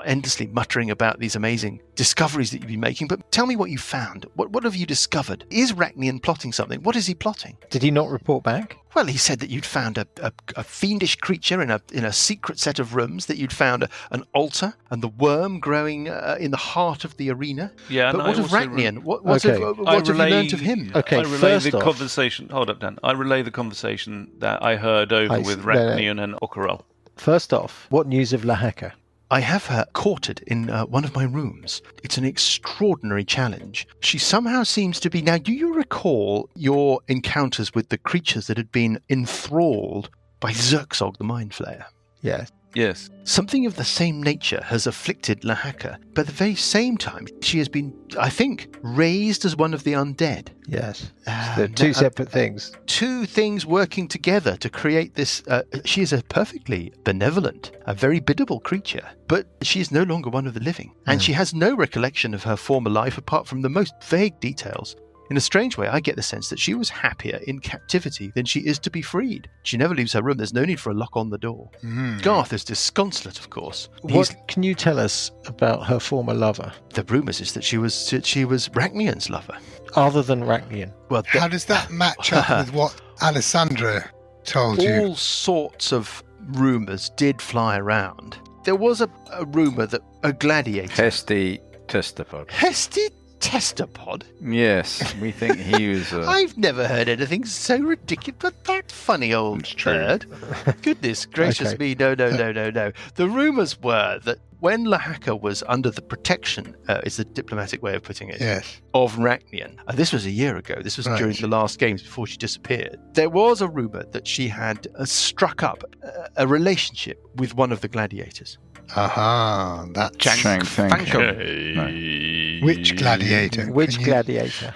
endlessly muttering about these amazing discoveries that you've been making. But tell me what you found. What have you discovered? Is Rachnian plotting something? What is he plotting? Did he not report back? Well, he said that you'd found a fiendish creature in a secret set of rooms, that you'd found an altar and the worm growing in the heart of the arena. Yeah, but what of Rachnian? What have you learnt of him? Okay, I relay the conversation. Hold up, Dan. I relay the conversation that I heard over with Rachnian and Orrery. First off, what news of Lahaka? I have her quartered in one of my rooms. It's an extraordinary challenge. She somehow seems to be... Now, do you recall your encounters with the creatures that had been enthralled by Zerxog the Mind Flayer? Yes. Yes. Something of the same nature has afflicted Lahaka, but at the very same time, she has been, I think, raised as one of the undead. Yes. They're two separate things. Two things working together to create this. She is a perfectly benevolent, a very biddable creature, but she is no longer one of the living. And she has no recollection of her former life apart from the most vague details. In a strange way, I get the sense that she was happier in captivity than she is to be freed. She never leaves her room. There's no need for a lock on the door. Garth is disconsolate, of course. What can you tell us about her former lover? The rumours is that she was Rachnian's lover. Other than Rachnian? Well, how does that match up with what Alessandra told you? All sorts of rumours did fly around. There was a rumour that a gladiator... Hesty Testapod. Hesty Testapod? Yes, we think he was... I've never heard anything so ridiculous, but that funny old bird. Goodness gracious me, no. The rumours were that when Lahaka was under the protection, is the diplomatic way of putting it, of Rachnian, this was a year ago, this was during the last games before she disappeared, there was a rumour that she had struck up a relationship with one of the gladiators. Aha, that's Fankum. Which gladiator? Gladiator?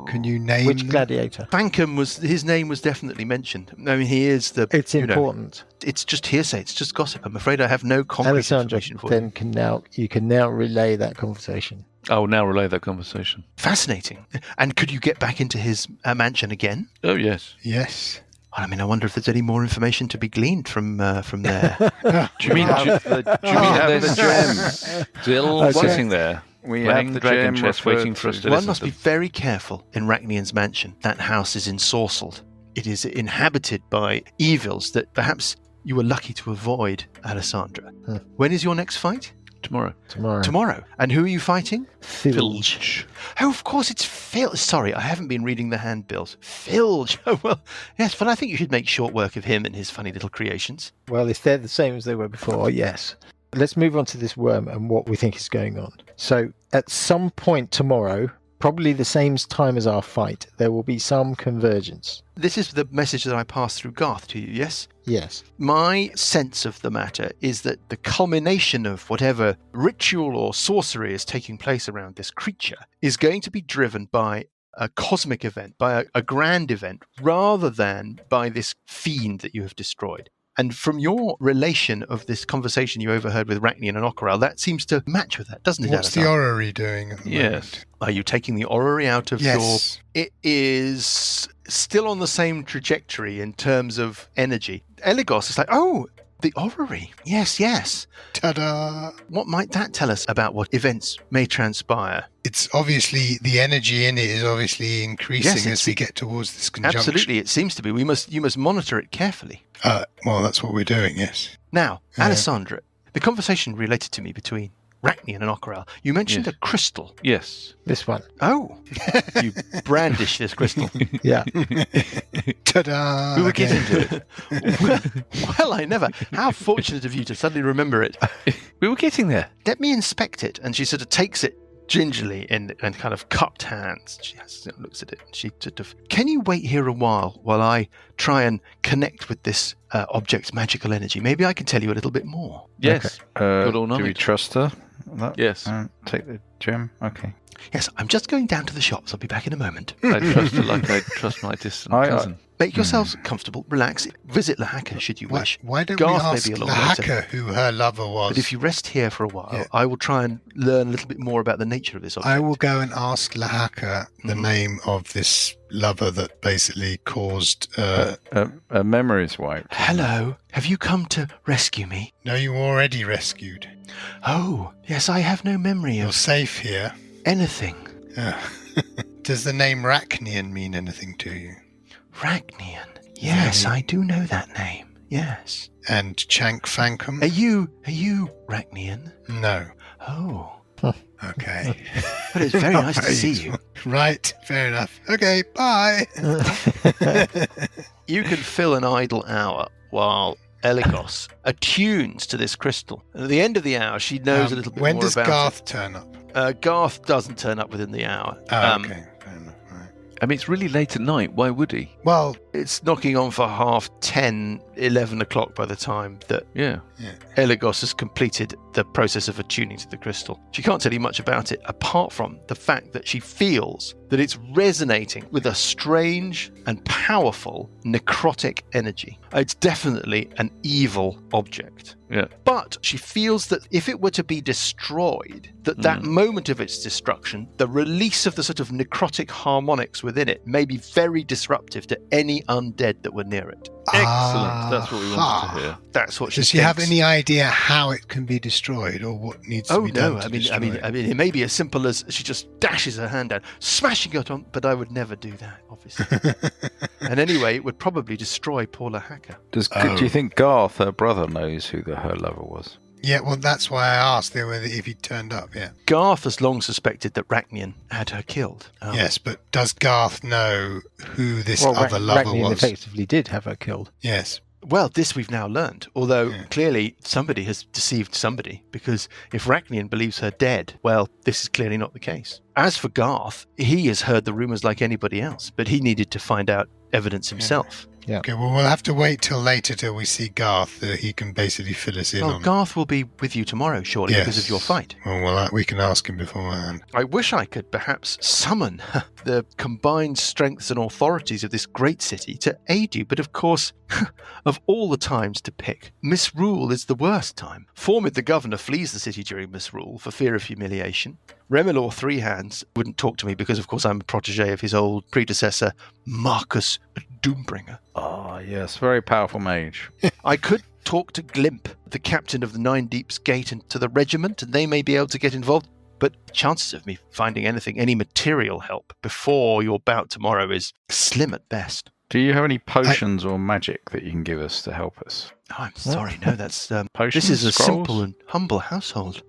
Can you name... Which gladiator? Fankum his name was definitely mentioned. I mean, he is the... It's important. It's just hearsay. It's just gossip. I'm afraid I have no concrete information for you. You can now relay that conversation. I will now relay that conversation. Fascinating. And could you get back into his mansion again? Oh, yes. Yes. I mean, I wonder if there's any more information to be gleaned from there. Do you mean the gem still sitting there? We playing have the dragon gem chess waiting for us to One listen must to be very careful in Rachnian's mansion. That house is ensorcelled. It is inhabited by evils that perhaps you were lucky to avoid, Alessandra. When is your next fight? Tomorrow. And who are you fighting? Filge. Oh, of course, it's Filge. Sorry, I haven't been reading the handbills. Filge. Oh, well, yes, but I think you should make short work of him and his funny little creations. Well, if they're the same as they were before, yes. Let's move on to this worm and what we think is going on. So, at some point tomorrow, probably the same time as our fight, there will be some convergence. This is the message that I passed through Garth to you, yes? Yes. My sense of the matter is that the culmination of whatever ritual or sorcery is taking place around this creature is going to be driven by a cosmic event, by a grand event, rather than by this fiend that you have destroyed. And from your relation of this conversation you overheard with Rachnian and Ockerel, that seems to match with that, doesn't it? What's the Alisar? Orrery doing at the Yes. moment? Are you taking the Orrery out of Yes. It is still on the same trajectory in terms of energy. Eligos is like, oh, the Orrery. Yes. Ta-da! What might that tell us about what events may transpire? It's obviously, the energy in it is obviously increasing as we get towards this conjunction. Absolutely, it seems to be. You must monitor it carefully. Well, that's what we're doing, yes. Now, Alessandra, the conversation related to me between Rachnian and Ockerel, you mentioned Yes. a crystal. Yes. This one. Oh, you brandish this crystal. Yeah. Ta-da! We were again. getting to it. Well, I never. How fortunate of you to suddenly remember it. We were getting there. Let me inspect it. And she sort of takes it gingerly in kind of cupped hands. She looks at it. And she sort of, can you wait here a while I try and connect with this object's magical energy? Maybe I can tell you a little bit more. Yes. Good all Do we knowledge. trust her? That? Yes. Take the gem? Okay. Yes, I'm just going down to the shops. I'll be back in a moment. I trust her like I trust my distant cousin. Make yourselves comfortable, relax. Visit Lahaka should you wish. Why don't Garth we may ask be along later. Lahaka who her lover was? But if you rest here for a while, Yeah. I will try and learn a little bit more about the nature of this object. I will go and ask Lahaka the Mhm. name of this lover that basically caused... A memory's wiped. Hello, have you come to rescue me? No, you already rescued. Oh, yes, I have no memory You're of safe here. anything. Does the name Rachnian mean anything to you? Rachnian. Yes, Yeah. I do know that name. Yes. And Chank Fankum? Are you Rachnian? No. Oh. Okay. But it's very nice to see you. Right, fair enough. Okay, bye. You can fill an idle hour while Eligos attunes to this crystal. And at the end of the hour, she knows a little bit when more does about Garth turn up? it. Garth doesn't turn up within the hour. Okay, fair enough. Right. I mean, it's really late at night. Why would he? Well, It's knocking on for 10:30, 11 o'clock by the time that Yeah. Eligos has completed the process of attuning to the crystal. She can't tell you much about it apart from the fact that she feels that it's resonating with a strange and powerful necrotic energy. It's definitely an evil object. Yeah. But she feels that if it were to be destroyed, that moment of its destruction, the release of the sort of necrotic harmonics within it may be very disruptive to any undead that were near it. Excellent. That's what we wanted to hear. That's what she does she have thinks. any idea how it can be destroyed or what needs to Oh be done no! to I mean, destroy it? it may be as simple as she just dashes her hand down, smashing it on. But I would never do that, obviously. And anyway, it would probably destroy Paula Hacker. Do you think Garth, her brother, knows who her lover was? Yeah, well, that's why I asked whether if he turned up, yeah. Garth has long suspected that Rachnian had her killed. Yes, but does Garth know who this other lover Rachnian was? effectively did have her killed. Yes. Well, this we've now learned, although clearly somebody has deceived somebody, because if Rachnian believes her dead, well, this is clearly not the case. As for Garth, he has heard the rumours like anybody else, but he needed to find out evidence himself. Okay, well, we'll have to wait till later till we see Garth. He can basically fill us in Well, on... Garth will be with you tomorrow, surely, because of your fight. Well, we can ask him beforehand. I wish I could perhaps summon the combined strengths and authorities of this great city to aid you, but of course, of all the times to pick, misrule is the worst time. Formid the governor flees the city during misrule for fear of humiliation. Remilor Three Hands wouldn't talk to me because, of course, I'm a protege of his old predecessor, Marcus Doombringer. Ah, yes, very powerful mage. I could talk to Glimp, the captain of the Nine Deeps Gate, and to the regiment, and they may be able to get involved. But chances of me finding any material help before your bout tomorrow is slim at best. Do you have any potions or magic that you can give us to help us? Oh, I'm sorry, no, that's Potions, this is a scrolls? simple and humble household.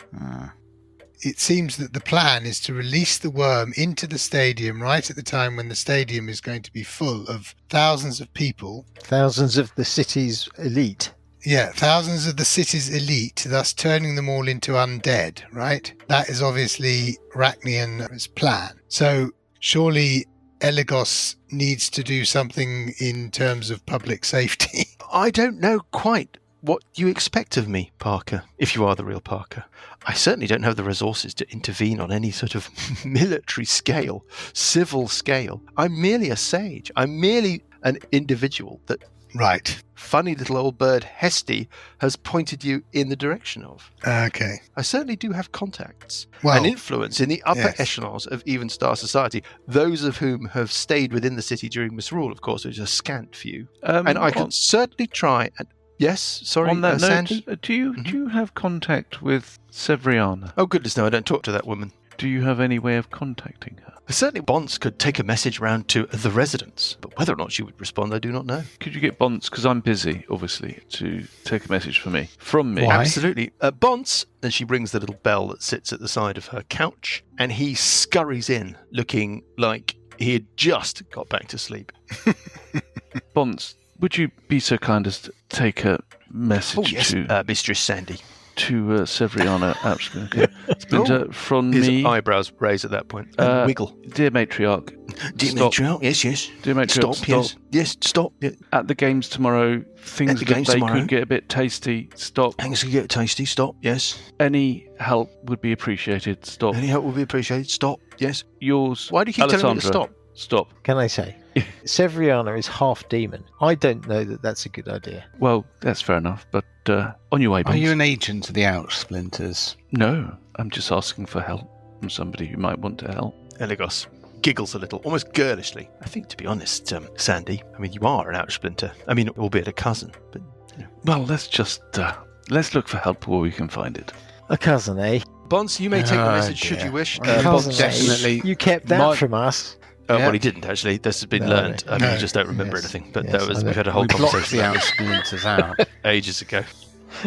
It seems that the plan is to release the worm into the stadium right at the time when the stadium is going to be full of thousands of people. Thousands of the city's elite. Yeah, thousands of the city's elite, thus turning them all into undead, right? That is obviously Rachnian's plan. So surely Eligos needs to do something in terms of public safety. I don't know quite what you expect of me, Parker, if you are the real Parker. I certainly don't have the resources to intervene on any sort of military scale, civil scale. I'm merely a sage. I'm merely an individual that Right. funny little old bird Hesty has pointed you in the direction of. Okay. I certainly do have contacts Well, and influence in the upper yes. echelons of Even Star Society, those of whom have stayed within the city during misrule, of course, which is a scant few. And I can certainly try and... Yes, sorry, on that note, Sandy? do you have contact with Severiana? Oh, goodness, no, I don't talk to that woman. Do you have any way of contacting her? Certainly Bonds could take a message round to the residents, but whether or not she would respond, I do not know. Could you get Bonds, because I'm busy, obviously, to take a message from me? Why? Absolutely. Bonds, and she rings the little bell that sits at the side of her couch, and he scurries in, looking like he had just got back to sleep. Bonds, would you be so kind as to take a message to Mistress Sandy. Severiana Splinter from His me? eyebrows raise at that point. And wiggle. Dear Matriarch. Dear stop. Matriarch, yes. Dear Matriarch, Stop, yes. Yes, stop. Yeah. At the games tomorrow, things the that games they tomorrow. could get a bit tasty. Stop. Things can get tasty. Stop, yes. Any help would be appreciated. Stop. Any help will be appreciated. Stop, yes. Yours. Why do you keep telling me to Alessandra. stop? Stop. Can I say? Severiana is half demon. I don't know that that's a good idea. Well, that's fair enough, but on your way, Are Bonds. you an agent of the Ouch Splinters? No, I'm just asking for help from somebody who might want to help. Eligos giggles a little, almost girlishly. I think, to be honest, Sandy, I mean, you are an Ouch Splinter. I mean, albeit a cousin, but... You know. Well, let's look for help where we can find it. A cousin, eh? Bonds, you may take the message should dear. you wish. Cousin, definitely- eh? You kept that My- from us. Well, he didn't, actually. This has been No, learned. I mean, no. you just don't remember Yes. anything. But Yes, I know. we've had a whole We blocked conversation the about Ouch Splinters out, it ages ago.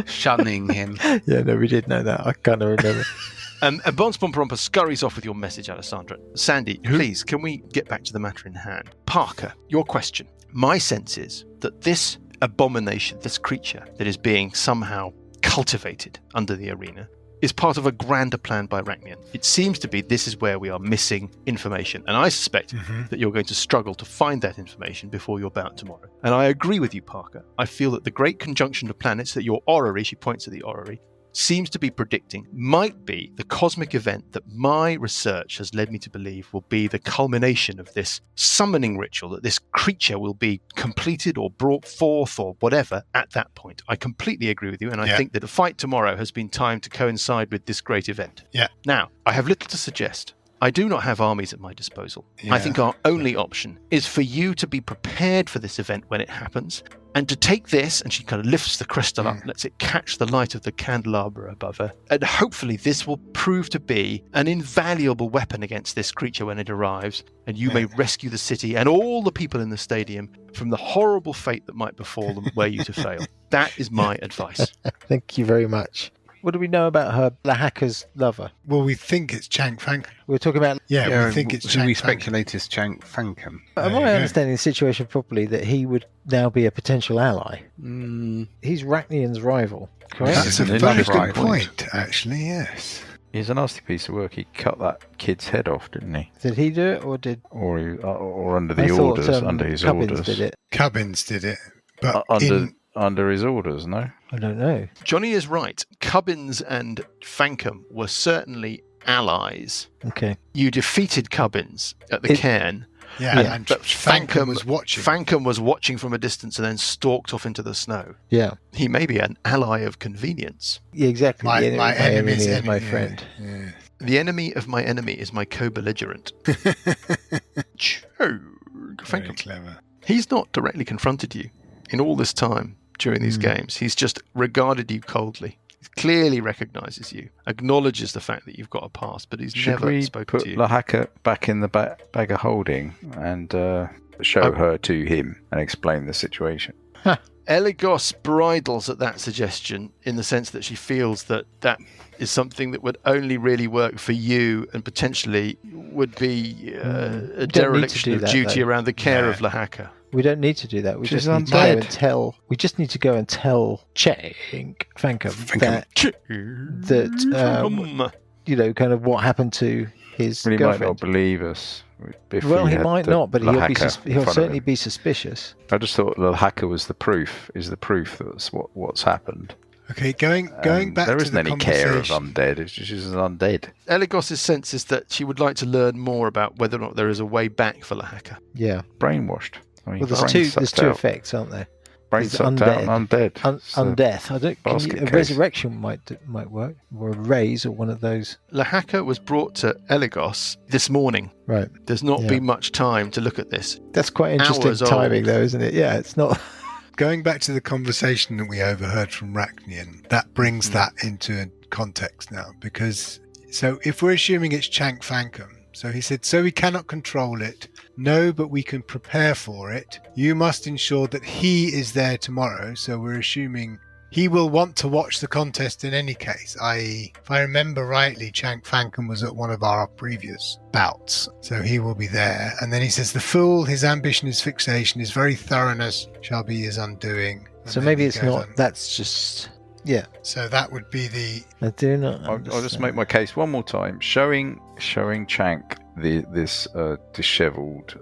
shunning him. Yeah, no, we did know that. I kind of remember. And Bonds Pomperompa scurries off with your message, Alessandra. Sandy, please, can we get back to the matter in hand? Parker, your question. My sense is that this abomination, this creature that is being somehow cultivated under the arena, is part of a grander plan by Rachnian. It seems to be this is where we are missing information, and I suspect that you're going to struggle to find that information before your bout tomorrow. And I agree with you, Parker. I feel that the great conjunction of planets that your Orrery, she points at the Orrery, seems to be predicting might be the cosmic event that my research has led me to believe will be the culmination of this summoning ritual, that this creature will be completed or brought forth or whatever at that point. I completely agree with you, and I think that the fight tomorrow has been timed to coincide with this great event. Yeah. Now, I have little to suggest. I do not have armies at my disposal. Yeah. I think our only option is for you to be prepared for this event when it happens, and to take this, and she kind of lifts the crystal up, lets it catch the light of the candelabra above her, and hopefully this will prove to be an invaluable weapon against this creature when it arrives, and you may rescue the city and all the people in the stadium from the horrible fate that might befall them were you to fail. That is my advice. Thank you very much. What do we know about her, the hacker's lover? Well, we think it's Chang Fang. We're talking about... Yeah, we think it's who Chang we Fang. speculate is Chang Fankum. Am There you I go. understanding the situation properly that he would now be a potential ally? He's Rachnian's rival, correct? Yeah. That's a An very interesting good point, actually, yes. He's a nasty piece of work. He cut that kid's head off, didn't he? Did he do it, or did... Or under I the thought, orders, under his Cubbins orders. did it. Cubbins did it. But Under his orders, no? I don't know. Johnny is right. Cubbins and Fankum were certainly allies. Okay. You defeated Cubbins at the cairn. yeah, and but Fankum was watching. Fankum was watching from a distance and then stalked off into the snow. Yeah. He may be an ally of convenience. Yeah, exactly. my The enemy of enemy's is my enemy, friend. Yeah. The enemy of my enemy is my co-belligerent. Chug. Very Fankum. clever. He's not directly confronted you in all this time during these games. He's just regarded you coldly. He clearly recognizes you, acknowledges the fact that you've got a past, but he's Should never we spoken put to you. the hacker back in the bag of holding and show her to him and explain the situation? Eligos bridles at that suggestion in the sense that she feels that that is something that would only really work for you and potentially would be a dereliction do of that, duty though. around the care Yeah. of Lahaka. We don't need to do that. We She's just need to go undead. and tell. We just need to go and tell Fankum that kind of what happened to his Well, he might girlfriend. not believe us. If Well, we he had might the not, but he'll hacker in he'll front of certainly him. be suspicious. I just thought the hacker was the proof. Is the proof that's what's happened. Okay, going back there to isn't the any care of conversation. undead. It's just she's undead. Eligos's sense is that she would like to learn more about whether or not there is a way back for Lahaka. Yeah. Brainwashed. I mean, Well, brain there's two sucked out. effects, aren't there? brain It's sucked out and undead. So- undeath. I don't. basket A case. resurrection might work, or a raise, or one of those. Lahaka was brought to Eligos this morning. Right. There's not Yeah. been much time to look at this. That's quite interesting Hours timing, old. though, isn't it? Yeah, it's not. Going back to the conversation that we overheard from Rachnian, that brings that into context now, because so if we're assuming it's Chank Fankum, so he said, so we cannot control it. No, but we can prepare for it. You must ensure that he is there tomorrow. So we're assuming he will want to watch the contest in any case, i.e., if I remember rightly, Chank Fankum was at one of our previous bouts, so he will be there. And then he says, the fool, his ambition, his fixation, his very thoroughness shall be his undoing. And So then maybe he it's goes not. on. That's just. Yeah. So that would be the... I do not. I'll just understand. make my case one more time, showing Chank this dishevelled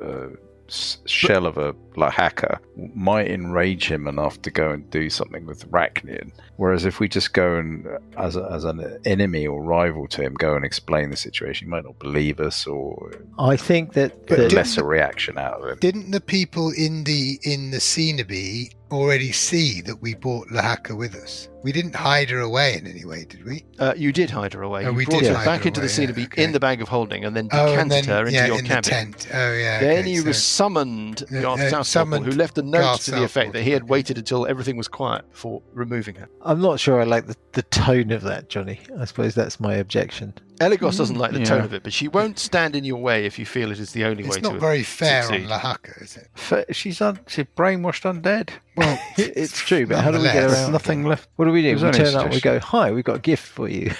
shell of a Lahaka might enrage him enough to go and do something with Rachnian. Whereas if we just go and, as an enemy or rival to him, go and explain the situation, he might not believe us, or I think that. But get a didn't lesser reaction out of him. Didn't the people in the Cenobie already see that we brought Lahaka with us? We didn't hide her away in any way, did we? You did hide her away. Oh, You we brought did her hide back her into the away, Cenobie yeah, okay. in the bag of holding, and then Oh, decanted and then, her into your in cabin. the tent. Oh, yeah. Then okay, he so- summoned Garth Southport, summoned who left a note Garth to the effect that he had Southport, waited until everything was quiet before removing her. I'm not sure I like the tone of that, Johnny. I suppose that's my objection. Eligos doesn't like the Yeah. tone of it, but she won't stand in your way if you feel it is the only way It's to not very fair succeed. on Lahaka, is it? She's brainwashed undead. Well, It's true, but how do we get nonetheless. around? There's nothing left. What do we do? There's We only turn up and we suggestion. go, hi, we've got a gift for you.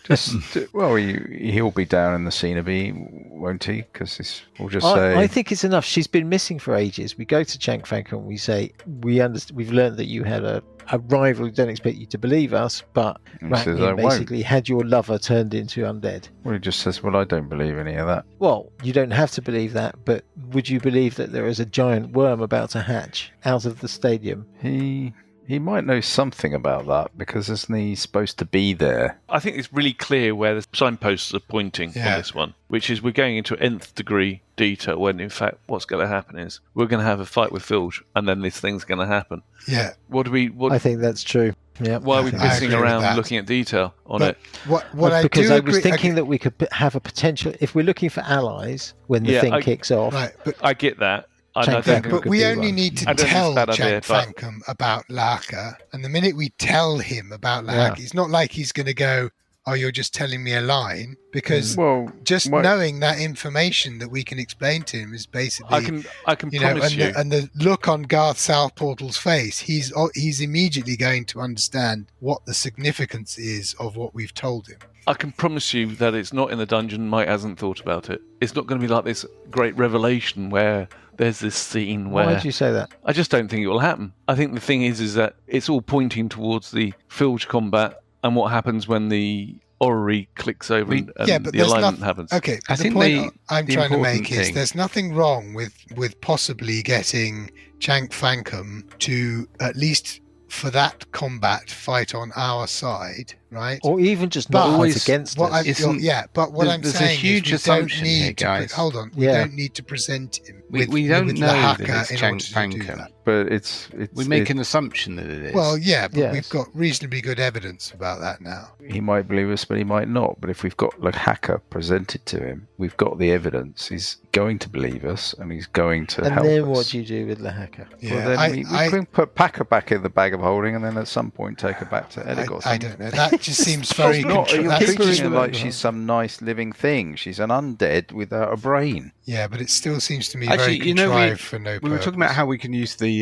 Just well, he'll be down in the Cenobie, won't he? Because we'll just say. I think it's enough. She's been missing for ages. We go to Chank Fankum and we say, we've learned that you had a rival who don't expect you to believe us, but He says, "I Rachnian won't." basically had your lover turned into undead. Well, he just says, "Well, I don't believe any of that." Well, you don't have to believe that, but would you believe that there is a giant worm about to hatch out of the stadium? He might know something about that because isn't he supposed to be there? I think it's really clear where the signposts are pointing Yeah. on this one, which is we're going into nth degree detail when in fact what's going to happen is we're going to have a fight with Filge and then this thing's going to happen. yeah. I think that's true. Yeah. Why are we I pissing agree with around that. looking at detail on But it? what I because do I agree, was thinking okay, that we could have a potential, if we're looking for allies when the Yeah, thing I- kicks off. right, but I get that. I Chank don't yeah, Fankum think but could we be only one. need to I don't think tell it's a bad idea, Chank but- Fankum about Lahaka, and the minute we tell him about Lahaka, Yeah. it's not like he's going to go, "Oh, you're just telling me a line," because Well, just why- knowing that information that we can explain to him is basically, I can you know, promise you. and the look on Garth Southportal's face, he's immediately going to understand what the significance is of what we've told him. I can promise you that it's not in the dungeon. Mike hasn't thought about it. It's not going to be like this great revelation where there's this scene where Why did you say that? I just don't think it will happen. I think the thing is that it's all pointing towards the Filge combat and what happens when the Orrery clicks over and yeah, but the there's alignment nothing. happens. Okay, I the think point I'm the trying to important make is thing- there's nothing wrong with possibly getting Chank Fankum to at least for that combat fight on our side, right? Or even just But not fight always- against What us. I'm, Isn't- but what I'm there's a saying huge is we don't assumption here, need guys. hold on, we Yeah. don't need to present him. We don't with know that Lahaka it's in Chank order to do Fankum. that. but it's We make an assumption that it is. Well, yeah, but Yes. we've got reasonably good evidence about that now. he might believe us, but he might not. But if we've got like Hacker presented to him, we've got the evidence. He's going to believe us, and he's going to and help then us. what do you do with the hacker? Yeah, Well, then we can put Packer back in the bag of holding, and then at some point take her back to Eligos. I don't know. That just seems very. Not, you're that's treating just- her like she's some nice living thing. She's an undead without a brain. yeah, but it still seems to me Actually, very you know, contrived for no we were talking about purpose. how we can use the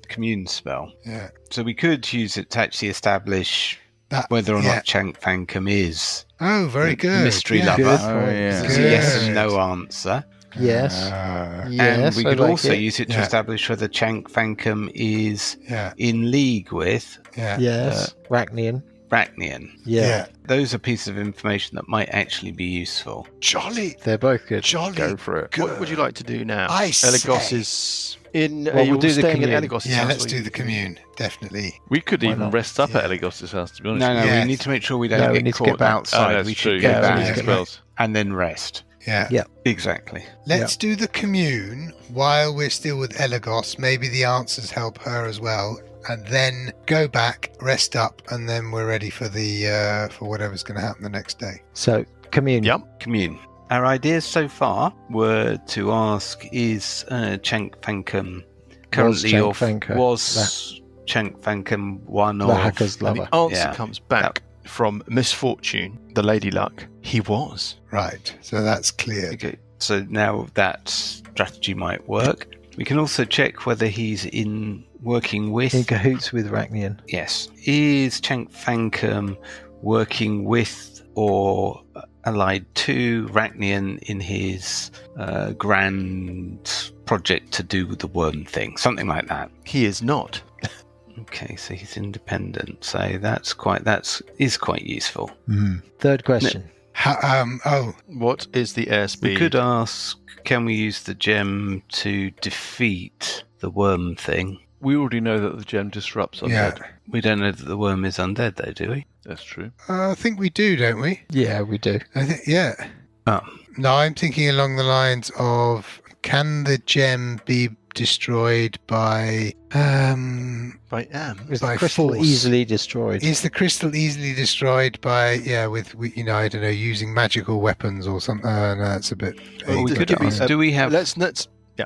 commune spell. Yeah, So we could use it to actually establish that, whether or yeah. not Chank Fankum is Oh, very the good. mystery yeah. lover. Good Oh, point. yeah. It's a yes and Good. no answer. Yes. And Yes. we I could like also it. use it to Yeah. establish whether Chank Fankum is Yeah, in league with yeah, Yes. Rachnian. Rachnian. Yeah. yeah. Those are pieces of information that might actually be useful. Jolly, They're both good. jolly. Go for it. What would you like to do now? I Eligos say- is in. Well, we'll you're do the staying at commune. Eligos' Yeah, house, let's or do you- the commune. Definitely. We could Why even not? rest up Yeah. at Eligos' house, to be honest. No, no, Yeah. we need to make sure we don't No, we get need to get caught back. outside. that's we true. should Yeah, go we back need to get spells. and then rest. Yeah. Yeah. Exactly. Let's do the commune while we're still with Eligos. Maybe the answers help her as well. and then go back, rest up, and then we're ready for the for whatever's going to happen the next day. So, commune. Yep. Commune. Our ideas so far were to ask, is Chank Fankum currently Chank off? Fankum Was Chank Fankum one The of hacker's And lover. the answer Yeah. comes back from Misfortune, the Lady Luck. He was. Right, so that's clear. Okay, so now that strategy might work. We can also check whether he's working with. In cahoots with Rachnian. Yes, is Chank Fankum working with or allied to Rachnian in his grand project to do with the worm thing, something like that. He is not. Okay, so he's independent. So that's quite useful. Third question. What is the airspeed? We could ask, can we use the gem to defeat the worm thing? We already know that the gem disrupts undead. We don't know that the worm is undead, though, do we? That's true. I think we do, don't we? Yeah, we do. Yeah. Oh, No, I'm thinking along the lines of, can the gem be destroyed by By M. Is by the crystal force? easily destroyed? Is the crystal easily destroyed by with I don't know, using magical weapons or something? No, that's a bit. well, we could ask. do we have Let's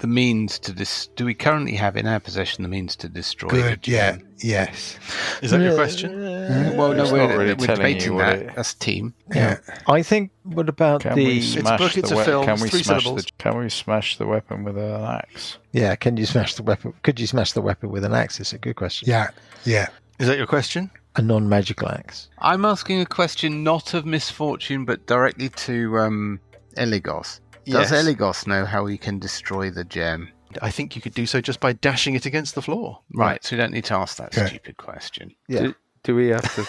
the means to do we currently have in our possession the means to destroy the good. Yeah. gem? Yes. Is that your question? Well, no, It's we're not really telling debating you what that. it- That's team. Yeah. I think. What about Can we the? It's smash book, it's the a film, Can we it's 3 smash syllables. Can we smash the weapon with an axe? Yeah, can you smash the weapon? Could you smash the weapon with an axe? It's a good question. Yeah. Yeah. Is that your question? A non-magical axe. I'm asking a question not of Misfortune, but directly to Eligos. Does Yes. Eligos know how he can destroy the gem? I think you could do so just by dashing it against the floor. Right, so you don't need to ask that Okay. stupid question. Yeah. Do we have to?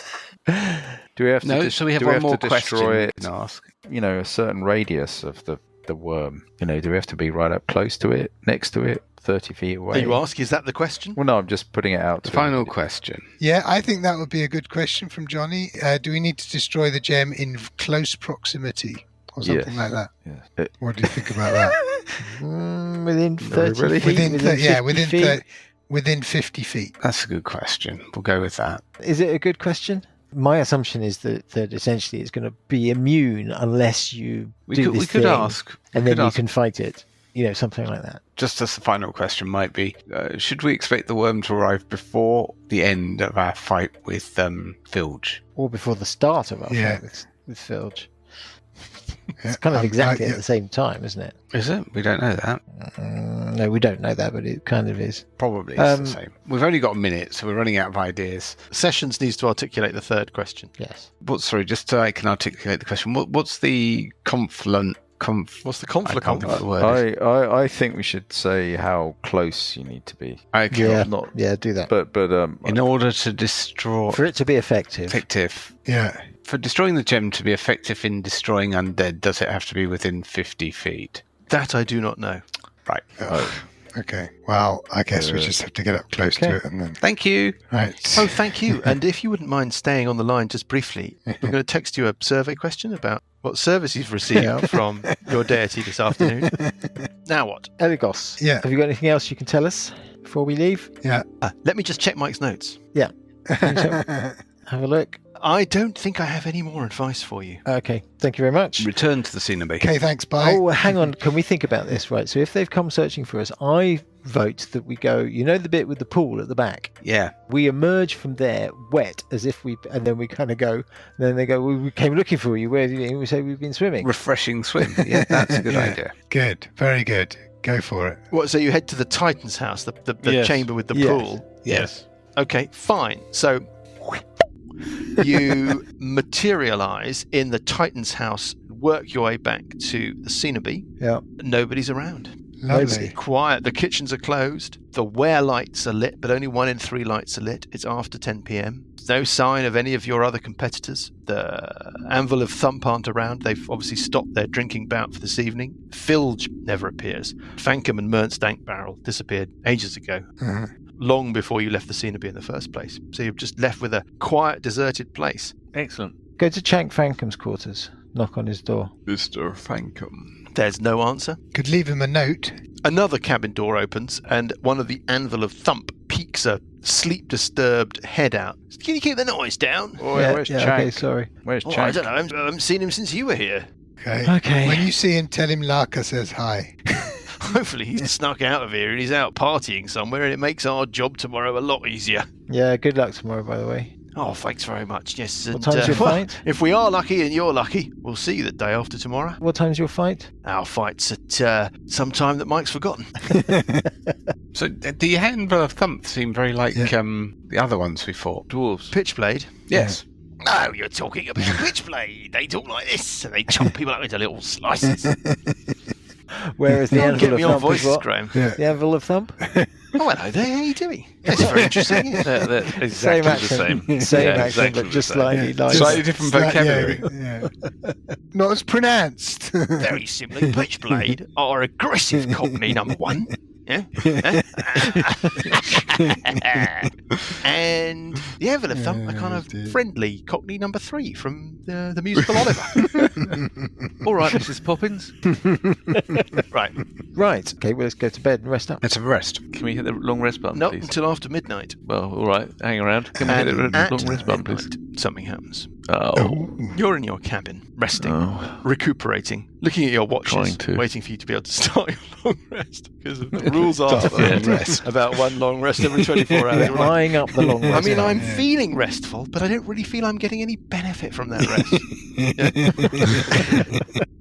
Do we have to? No, dis- so we have do one have more to question destroy we it? can ask. A certain radius of the worm. Do we have to be right up close to it, next to it, 30 feet away? You ask, is that the question? Well, no, I'm just putting it out. The to final question. Yeah, I think that would be a good question from Johnny. Do we need to destroy the gem in close proximity or something Yes. like that? Yeah. What do you think about that? Within 30 really? feet. Within 50 feet. That's a good question. We'll go with that. Is it a good question? My assumption is that essentially it's going to be immune unless you We do could, this we could thing, ask, and we then could you ask, can fight it. Something like that. just as the final question might be, should we expect the worm to arrive before the end of our fight with Filge? Or before the start of our Yeah. fight with Filge. It's kind of exactly at the same time, isn't it? Is it? We don't know that. No, we don't know that, but it kind of is. Probably it's the same. We've only got a minute, so we're running out of ideas. Sessions needs to articulate the third question. Yes. Just so I can articulate the question, what's the confluent? What's the I can't conflict? think of the word. I think we should say how close you need to be. Okay. Yeah. Not, Yeah, do that. but In order to destroy For it to be effective. effective, Yeah. for destroying the gem to be effective in destroying undead, does it have to be within 50 feet? That I do not know. Right. Okay. Well, I guess we just have to get up close to it and then. Thank you. Right. Oh, thank you. And if you wouldn't mind staying on the line just briefly, we're going to text you a survey question about what service you've received from your deity this afternoon. Now what? Eligos. Yeah. Have you got anything else you can tell us before we leave? Let me just check Mike's notes. Have a look. I don't think I have any more advice for you. Okay. Thank you very much. Return to the Cenobee. Okay, thanks. Bye. Oh, hang on. Can we think about this? Right. So if they've come searching for us, I vote that we go, the bit with the pool at the back. Yeah. We emerge from there wet as if and then we kind of go, and then they go, well, we came looking for you. Where have you been? We say we've been swimming. Refreshing swim. Yeah, that's a good Yeah. idea. Good. Very good. Go for it. What? So you head to the Titan's house, the Yes. chamber with the Yes. pool. Yes. Okay, fine. So you materialize in the Titan's house, work your way back to the Cenobee. Yeah. Nobody's around. Lovely. Quiet. The kitchens are closed. The ware lights are lit, but only 1 in 3 lights are lit. It's after 10 p.m. There's no sign of any of your other competitors. The Anvil of Thump aren't around. They've obviously stopped their drinking bout for this evening. Filge never appears. Fankum and Mern's Dank Barrel disappeared ages ago. Long before you left the Cenobee in the first place. So you're just left with a quiet, deserted place. Excellent. Go to Chank Fankum's quarters. Knock on his door. Mr. Fankum. There's no answer. Could leave him a note. Another cabin door opens, and one of the Anvil of Thump peek sticks a sleep-disturbed head out. Can you keep the noise down? Oh, where's Chank? Okay, sorry. Where's Oh, Chank? I don't know. I haven't seen him since you were here. Okay. When you see him, tell him Laka says hi. Hopefully he's snuck out of here and he's out partying somewhere, and it makes our job tomorrow a lot easier. Yeah, good luck tomorrow, by the way. Oh, thanks very much. Yes. What time's your fight? If we are lucky and you're lucky, we'll see you the day after tomorrow. What time's your fight? Our fight's at some time that Mike's forgotten. So the Handful of Thump seem very like the other ones we fought. Dwarves. Pitchblade. Yes. No, you're talking about Pitchblade. They talk like this, and they chop people up into little slices. Whereas the Don't get Anvil me of on Thump is voices, what? Graham. The Anvil of Thump? Oh, hello there. How are you doing? That's very interesting. Isn't it? They're exactly Same the accent. same. Same Yeah, accent, exactly but the just same. slightly like... Slightly different vocabulary. Yeah. Not as pronounced. Very simply, Pitchblade are aggressive Cockney number one. Yeah. And the Anvil of Thump are kind of friendly Cockney number 3 from the musical Oliver. All right, Mrs. Poppins. Right. Right, okay, well, let's go to bed and rest up. Let's have a rest. Can we hit the long rest button, Not please? until after midnight. Well, all right. Hang around. Can we hit the At long rest button, please? midnight, something happens. Oh. You're in your cabin, resting, Oh. recuperating, looking at your watches, Trying to. waiting for you to be able to start your long rest, because the rules are Start the long rest. about one long rest every 24 hours. We're eyeing up the long rest. I mean, I'm Yeah. feeling restful, but I don't really feel I'm getting any benefit from that rest.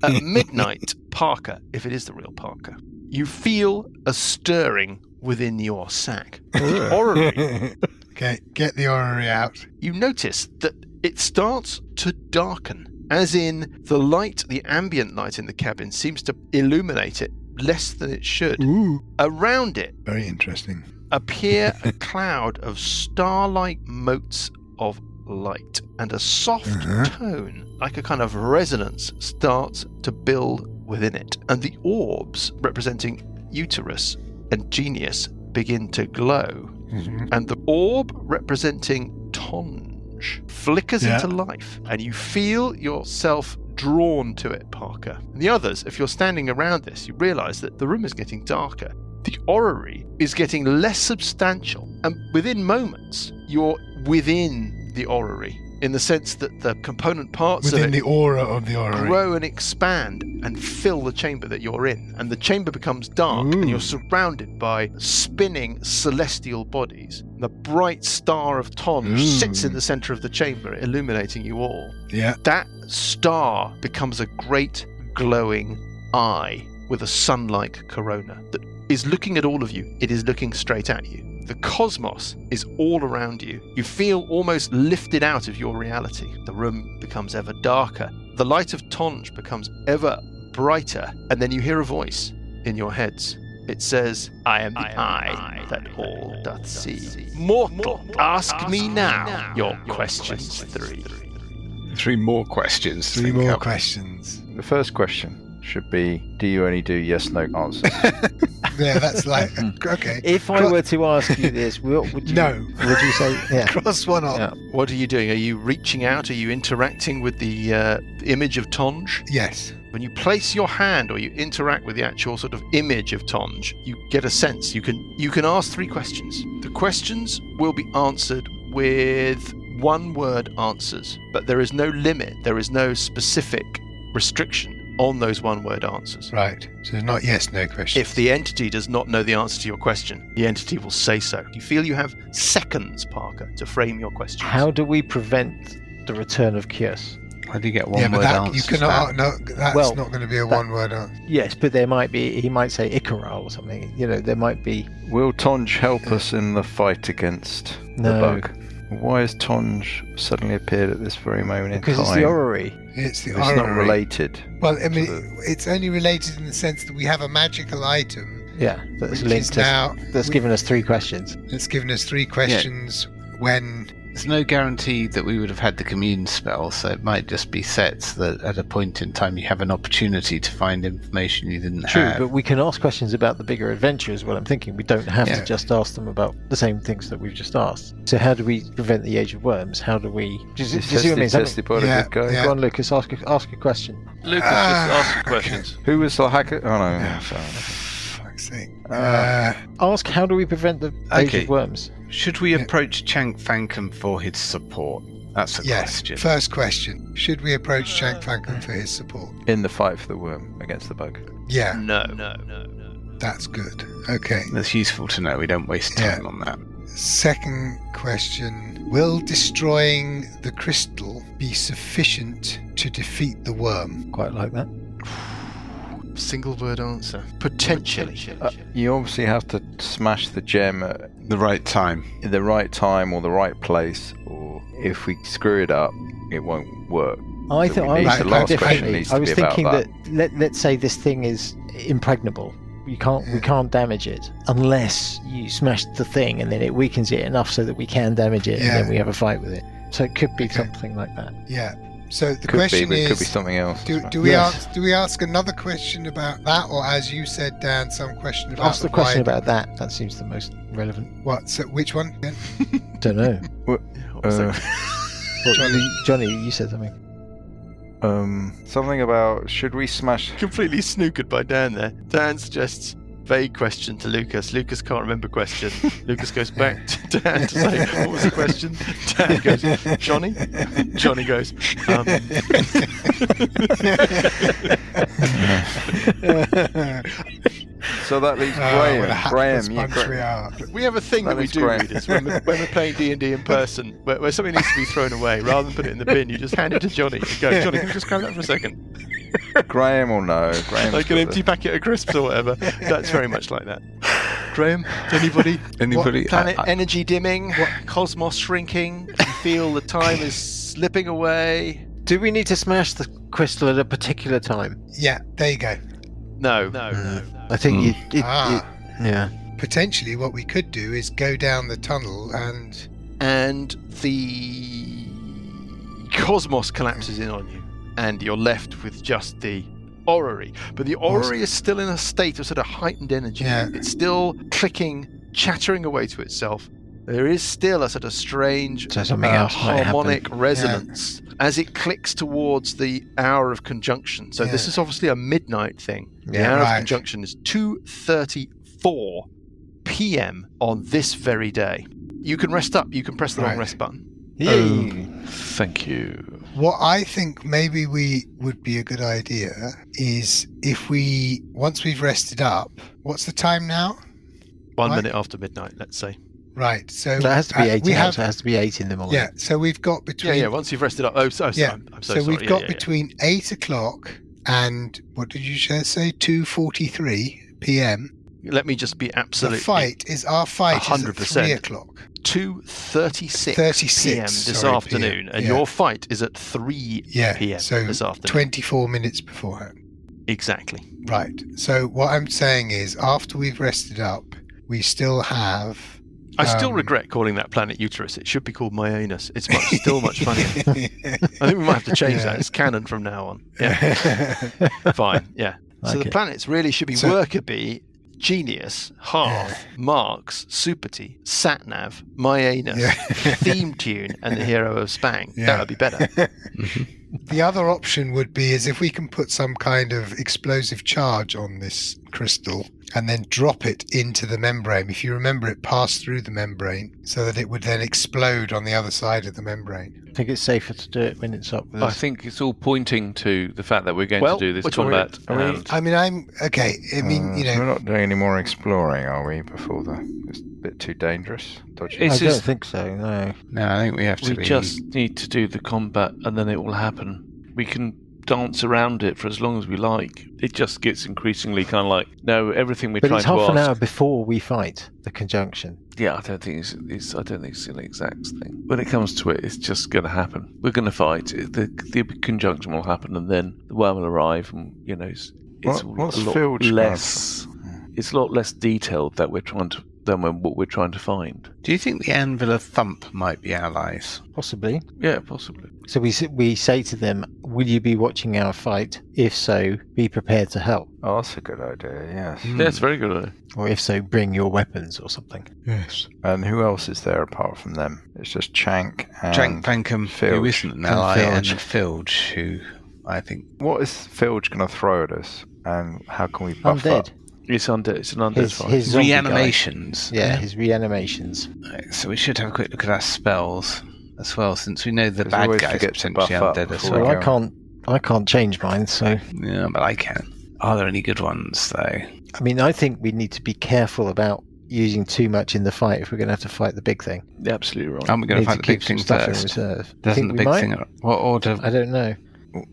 At midnight, Parker, if it is the real Parker, you feel a stirring within your sack. The orrery. Okay, get the orrery out. You notice that it starts to darken, as in the light, the ambient light in the cabin seems to illuminate it less than it should. Ooh, Around it very interesting. appear a cloud of star-like motes of light, and a soft tone, like a kind of resonance, starts to build within it. And the orbs representing Uterus and Genius begin to glow. And the orb representing Tonge flickers into life, and you feel yourself drawn to it, Parker. And the others, if you're standing around this, you realise that the room is getting darker. The orrery is getting less substantial, and within moments, you're within the orrery, in the sense that the component parts Within of it the aura of the orrery. grow and expand and fill the chamber that you're in. And the chamber becomes dark, and you're surrounded by spinning celestial bodies. The bright star of Tonge sits in the center of the chamber, illuminating you all. Yeah. That star becomes a great glowing eye with a sun-like corona that is looking at all of you. It is looking straight at you. The cosmos is all around you. You feel almost lifted out of your reality. The room becomes ever darker. The light of Tonge becomes ever brighter. And then you hear a voice in your heads. It says, I am the eye that all doth see. Mortal, ask me now your questions 3. 3 more questions. 3 more questions. The first question should be, do you only do yes/no answers? Yeah, that's like, okay. If I were to ask you this, what would you, No. would you say? Yeah. Cross one off. Yeah. What are you doing? Are you reaching out? Are you interacting with the image of Tonge? Yes. When you place your hand or you interact with the actual sort of image of Tonge, you get a sense. You can ask 3 questions. The questions will be answered with one-word answers, but there is no limit. There is no specific restriction on those one-word answers. Right. So not yes, no question. If the entity does not know the answer to your question, the entity will say so. You feel you have seconds, Parker, to frame your questions. How do we prevent the return of Kios? How do you get yeah, one but word that, answers? you cannot. No, that's Well, not going to be a one-word answer. Yes, but there might be. He might say Ikaral or something. You know, there might be. Will Tonge help us in the fight against No. the bug? Why has Tonge suddenly appeared at this very moment Because in it's time? the orrery. It's the It's orrery. not related. Well, I mean, to it's only related in the sense that we have a magical item Yeah, that's which linked is to. now That's given us 3 questions. it's given us 3 questions when. There's no guarantee that we would have had the commune spell, so it might just be sets that at a point in time you have an opportunity to find information you didn't True, have. but we can ask questions about the bigger adventure is what I'm thinking. We don't have Yeah. to just ask them about the same things that we've just asked. So how do we prevent the Age of Worms? How do we... Do you see what I mean? Tested by the Yeah, good guy. yeah. Go on, Lucas, ask a question. Lucas, just ask questions. Who was the hacker? Oh no. Fuck's sake. Ask how do we prevent the Age Okay. of Worms? Should we approach Chank Fankum for his support? That's a question. First question. Should we approach Chank Fankum for his support? In the fight for the worm against the bug. Yeah. No. That's good. Okay. That's useful to know. We don't waste time on that. Second question. Will destroying the crystal be sufficient to defeat the worm? Quite like that. Single word answer. Potentially. You obviously have to smash the gem at The right time. the right time or the right place, or if we screw it up, it won't work. I So think we need- I the was last differently. question needs I to was be about thinking that let's say this thing is impregnable. We can't damage it unless you smash the thing and then it weakens it enough so that we can damage it and then we have a fight with it. So it could be something like that. Yeah. So the Could question be, but is, it could be something else. do we ask another question about that, or as you said, Dan, some question about Ask the question wide- about that. That seems the most relevant. what? So which one? again? Don't know. Uh, Johnny, you said something. Something about should we smash? Completely snookered by Dan there. Dan suggests vague question to Lucas. Lucas can't remember question. Lucas goes back to Dan to say, what was the question? Dan goes, Johnny? Johnny goes, So that leaves What a Graham. hapless Graham, bunch we are. We have a thing that we do, great. readers, when we're playing D&D in person, where something needs to be thrown away, rather than put it in the bin, you just hand it to Johnny and go, Johnny, can you just grab that for a second? Graham will know. Graham, Like an empty packet of crisps or whatever. That's very much like that. Graham, anybody? Anybody? Planet energy dimming, cosmos shrinking, you feel the time is slipping away. Do we need to smash the crystal at a particular time? Yeah, there you go. No. I think yeah. Potentially, what we could do is go down the tunnel And the cosmos collapses in on you, and you're left with just the Orrery. But the Orrery is still in a state of sort of heightened energy. Yeah. It's still clicking, chattering away to itself. There is still a sort of strange So something else might harmonic happen. resonance as it clicks towards the hour of conjunction. So this is obviously a midnight thing. The Yeah, hour right. of conjunction is 2:34 p.m. on this very day. You can rest up. You can press the long Right. rest button. Yay. Thank you. what I think maybe we would be a good idea is if we, once we've rested up, what's the time now? 1 Right. minute after midnight, let's say. Right. So So it has to be 8 we hours. have, So it has to be 8 in the morning. yeah. So we've got between Yeah. Once you've rested up. Oh, so Yeah. I'm so so sorry. we've got Yeah. between 8 o'clock and what did you say? 2:43 p.m. Let me just be absolutely. Our fight is at 100%. 3 o'clock. 2:36 36 p.m. this sorry, afternoon, PM, and yeah. your fight is at 3 Yeah. p.m. So this afternoon. 24 minutes beforehand. Exactly. Right. So what I'm saying is, after we've rested up, we still have. I still regret calling that planet Uterus. It should be called Myanus. It's still much funnier. I think we might have to change that. It's canon from now on. Yeah. Fine. Yeah. So Like the it. planets really should be So- Workerbee, Genius, Hearth, Marx, Superty, Satnav, Myanus, Yeah. Theme Tune, and the Hero of Spang. Yeah. That would be better. The other option would be is if we can put some kind of explosive charge on this crystal and then drop it into the membrane. If you remember, it passed through the membrane so that it would then explode on the other side of the membrane. I think it's safer to do it when it's up with I us. think it's all pointing to the fact that we're going Well, to do this which one are we- combat. are we- and I mean, I'm okay. I mean, you So know, we're not doing any more exploring, are we? Before it's a bit too dangerous. Dodgy. It's I don't just- think so, no. No, I think we have to we just need to do the combat, and then it will happen. We can dance around it for as long as we like. It just gets increasingly kind of like, no, everything we're But trying it's to half an ask. hour before we fight the conjunction. Yeah, I don't think it's I don't think it's an exact thing. When it comes to it, it's just going to happen. We're going to fight. The conjunction will happen, and then the worm will arrive, and it's What's a lot Filge less. It's a lot less detailed that we're trying to than what we're trying to find. Do you think the Anvil of Thump might be allies? Possibly. Yeah, possibly. So we say to them, will you be watching our fight? If so, be prepared to help. Oh, that's a good idea. Yes. Yeah, it's very good. Or if so, bring your weapons or something. yes. And who else is there apart from them? It's just Chank and Jank Pankham, who Filge. isn't an ally, and Filge. Filge, who I think. What is Filge going to throw at us? And how can we buff Undead. up? It's an undead fight. His zombie Reanimations. guy. Yeah, his reanimations. So we should have a quick look at our spells as well, since we know the 'Cause bad always guy's forget to potentially buff up undead as before we well. Well, I can't change mine, so Yeah, but I can. Are there any good ones though? I mean, I think we need to be careful about using too much in the fight if we're going to have to fight the big thing. Absolutely right. Aren't we going Need to fight the keep big some thing stuff in first? reserve. Doesn't Think the we big might? thing? What order? I don't know.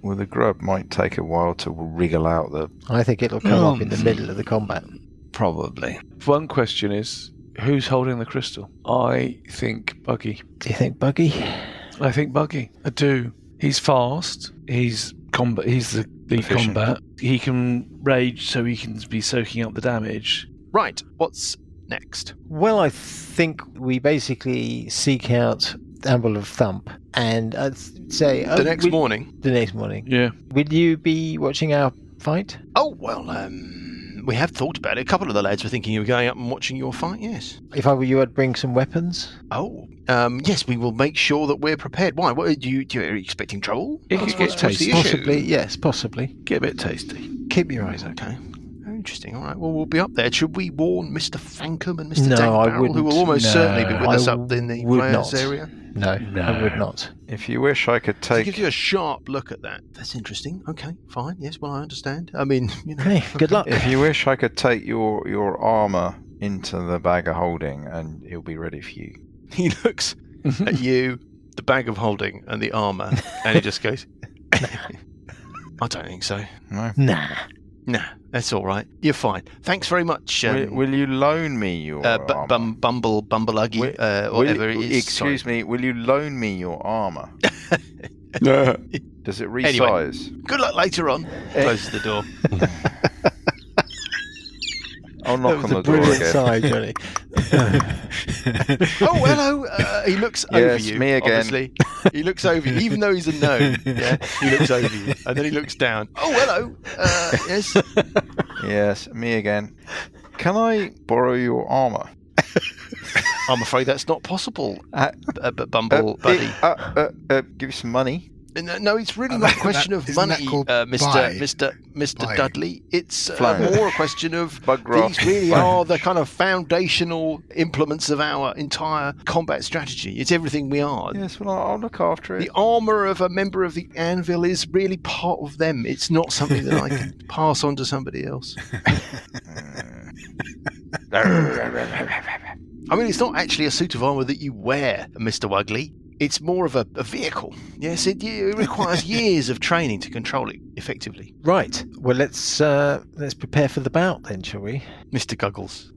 Well, the grub might take a while to wriggle out the. I think it'll come up in the middle of the combat. Probably. One question is, who's holding the crystal? I think Buggy. Do you think Buggy? I think Buggy. I do. He's fast. He's combat. He's the Efficient. combat. He can rage, so he can be soaking up the damage. Right, what's next? Well, I think we basically seek out Amble of Thump and I'd say The next morning? The next morning. Yeah. Will you be watching our fight? Oh, well, we have thought about it. A couple of the lads were thinking you were going up and watching your fight, yes. If I were you, I'd bring some weapons. Oh, yes, we will make sure that we're prepared. Why? What, are you expecting trouble? It could get What's the tasty. issue? Possibly, yes, possibly. Get a bit tasty. Keep your eyes open. Okay. Very interesting. All right. Well, we'll be up there. Should we warn Mr. Fankum and Mr. No, I Dankbarrel, who wouldn't. will almost No, certainly be with us I up in the would players' not. area? No, I would not. If you wish, I could To take. give you a sharp look at that. That's interesting. Okay, fine. Yes, well, I understand. I mean, you know. Hey, good luck. If you wish, I could take your armor into the bag of holding, and he'll be ready for you. He looks at you, the bag of holding, and the armour, and he just goes, I don't think so. No. Nah. Nah, that's all right. You're fine. Thanks very much. Will you loan me your armor? Bumbleuggy, Will whatever you- it is. Excuse me. Will you loan me your armor? No. Does it Anyway. resize? Good luck later on. Closes the door. I'll knock on the door Brilliant again. side, Johnny. Oh, hello. He looks over Yes, you. me again. Obviously. He looks over you, even though he's a gnome. Yeah, he looks over you, and then he looks down. Oh, hello. Yes. Yes, me again. Can I borrow your armor? I'm afraid that's not possible. Uh, But Bumble Buddy. Give you some money. No, it's really not a question of Isn't money, that called Mr. buy? Dudley. It's Flange. more a question of Bug grass. these really are the kind of foundational implements of our entire combat strategy. It's everything we are. Yes, well, I'll look after it. The armour of a member of the Anvil is really part of them. It's not something that I can pass on to somebody else. I mean, it's not actually a suit of armour that you wear, Mr. Wugley. It's more of a vehicle. Yes, it requires years of training to control it effectively. Right. Well, let's prepare for the bout then, shall we? Mr. Guggles.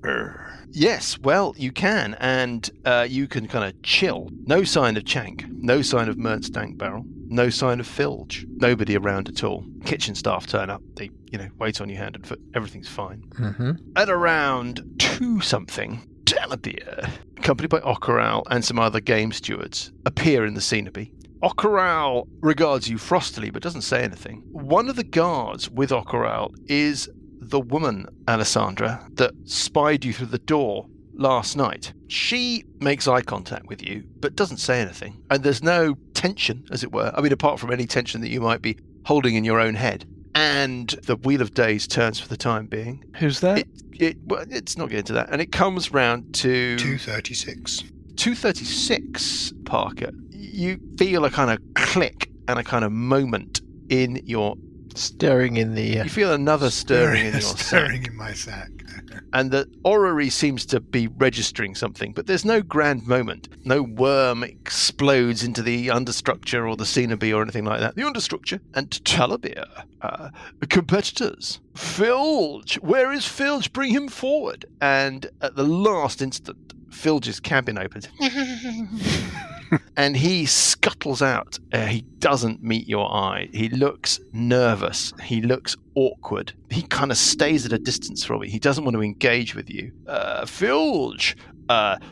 Yes, well, you can, and you can kind of chill. No sign of Chank, no sign of Mert Dankbarrel, no sign of Filge. Nobody around at all. Kitchen staff turn up. They, wait on your hand and foot. Everything's fine. Mm-hmm. At around 2-something, Talabir, accompanied by Ockeral and some other game stewards, appear in the scenery. Ockeral regards you frostily but doesn't say anything. One of the guards with Ockeral is the woman, Alessandra, that spied you through the door last night. She makes eye contact with you but doesn't say anything. And there's no tension, as it were. I mean, apart from any tension that you might be holding in your own head. And the Wheel of Days turns for the time being. Who's that? Well, it's not getting to that. And it comes round to 236. 236, Parker. You feel a kind of click and a kind of moment in your... Stirring in the... You feel another stirring in your sack. Stirring in my sack. And the Orrery seems to be registering something, but there's no grand moment. No worm explodes into the understructure or the scenery or anything like that. The understructure and Talabir, competitors. Filge! Where is Filge? Bring him forward! And at the last instant, Filge's cabin opens. And he scuttles out. He doesn't meet your eye. He looks nervous. He looks awkward. He kind of stays at a distance from you. He doesn't want to engage with you. Filge,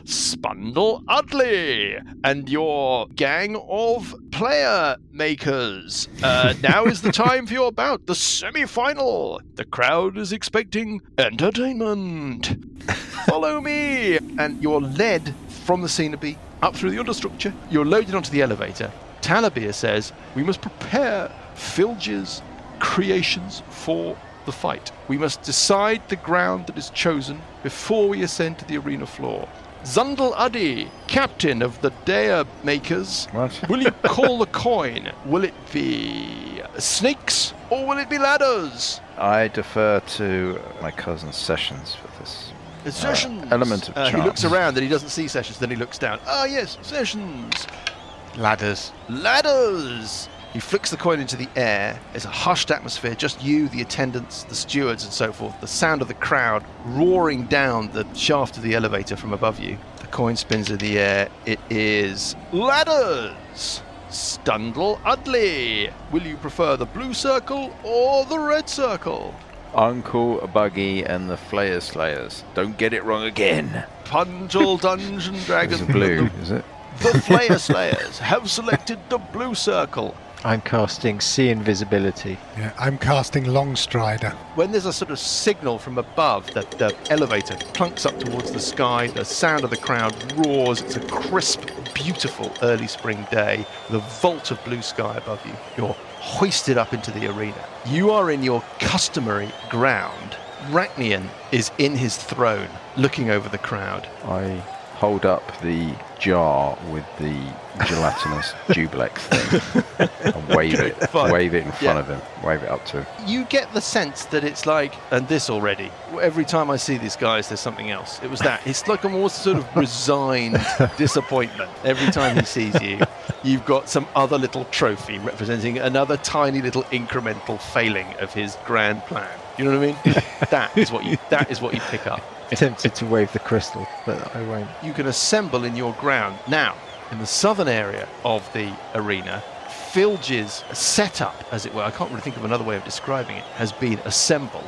Spundle Udley, and your gang of player makers. Now is the time for your bout, the semi-final. The crowd is expecting entertainment. Follow me. And you're led from the scenery up through the understructure. You're loaded onto the elevator. Talabir says, we must prepare Filge's creations for the fight. We must decide the ground that is chosen before we ascend to the arena floor. Zundel Adi, captain of the Dea Makers, What? will you call the coin? Will it be snakes or will it be ladders? I defer to my cousin Sessions for this. Sessions. Element of chance. He looks around and he doesn't see Sessions, then he looks down. Ah, yes, Sessions. Ladders. Ladders! He flicks the coin into the air. It's a hushed atmosphere, just you, the attendants, the stewards, and so forth. The sound of the crowd roaring down the shaft of the elevator from above you. The coin spins in the air. It is ladders! Stundle Udley! Will you prefer the blue circle or the red circle? Uncle Buggy and the Flayer Slayers. Don't get it wrong again. Punjal Dungeon Dragon. It's blue, is it? The Flayer Slayers have selected the blue circle. I'm casting See Invisibility. Yeah, I'm casting Longstrider. When there's a sort of signal from above that the elevator plunks up towards the sky, the sound of the crowd roars. It's a crisp, beautiful early spring day with a vault of blue sky above you. You're hoisted up into the arena. You are in your customary ground. Rachnian is in his throne, looking over the crowd. I hold up the jar with the gelatinous Dublex thing and wave it Fine. wave it in front Yeah. of him, wave it up to him. You get the sense that it's like, and this already, every time I see these guys, there's something else. It was that. It's like a more sort of resigned disappointment. Every time he sees you, you've got some other little trophy representing another tiny little incremental failing of his grand plan. You know what I mean? That is what you pick up. Tempted to wave the crystal, but I won't. You can assemble in your ground. Now, in the southern area of the arena, Filge's setup, as it were, I can't really think of another way of describing it, has been assembled.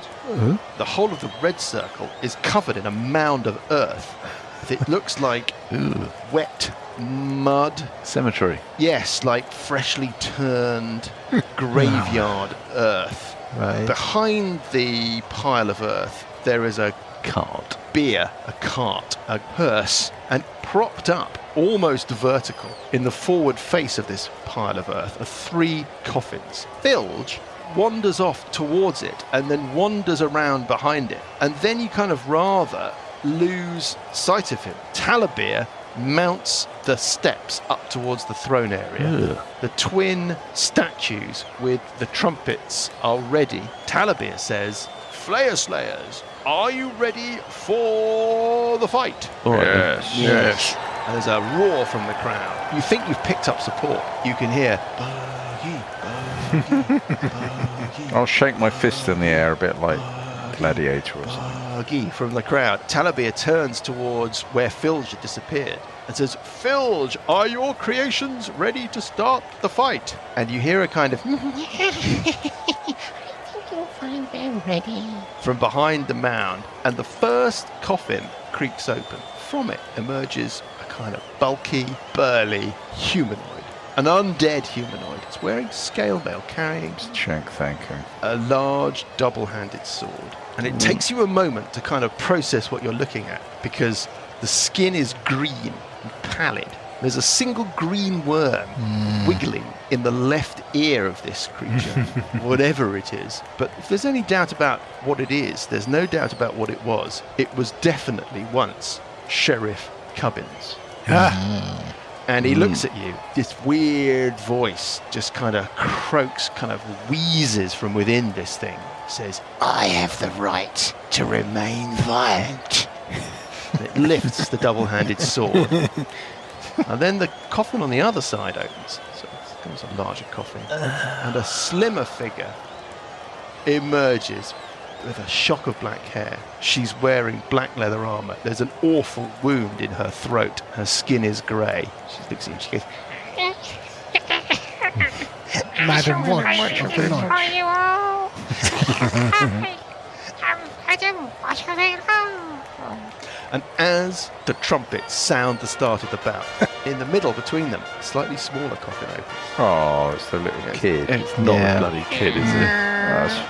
The whole of the red circle is covered in a mound of earth. It looks like wet mud. Cemetery. Yes, like freshly turned graveyard earth. Right. Behind the pile of earth, there is a cart, a cart, a hearse, and propped up, almost vertical, in the forward face of this pile of earth are 3 coffins. Filge wanders off towards it and then wanders around behind it, and then you kind of rather lose sight of him. Talabir mounts the steps up towards the throne area. The twin statues with the trumpets are ready. Talabir says, Flayer Slayers, are you ready for the fight? All right. Yes. And there's a roar from the crowd. You think you've picked up support. You can hear, Buggy, Buggy, Buggy. I'll shake my fist in the air a bit like Gladiator or something. Buggy from the crowd. Talabir turns towards where Filge had disappeared and says, Filge, are your creations ready to start the fight? And you hear a kind of You'll find them ready. from behind the mound, and the first coffin creaks open. From it emerges a kind of bulky, burly humanoid. An undead humanoid. It's wearing scale mail, carrying Shank, thank you. a large double-handed sword. And it takes you a moment to kind of process what you're looking at, because the skin is green and pallid. There's a single green worm wiggling in the left ear of this creature, whatever it is. But if there's any doubt about what it is, there's no doubt about what it was. It was definitely once Sheriff Cubbins. And he looks at you. This weird voice just kind of croaks, kind of wheezes from within this thing. Says, I have the right to remain violent. And it lifts the double-handed sword. And then the coffin on the other side opens. So it becomes a larger coffin. And a slimmer figure emerges with a shock of black hair. She's wearing black leather armour. There's an awful wound in her throat. Her skin is grey. She looks at you and she goes, Madam Watch of the For Lodge. you all. Madam Watch of the Lodge. and as the trumpets sound the start of the bout, in the middle between them, a slightly smaller coffin opens. Oh, it's the little kid. It's not Yeah. a bloody kid, is it?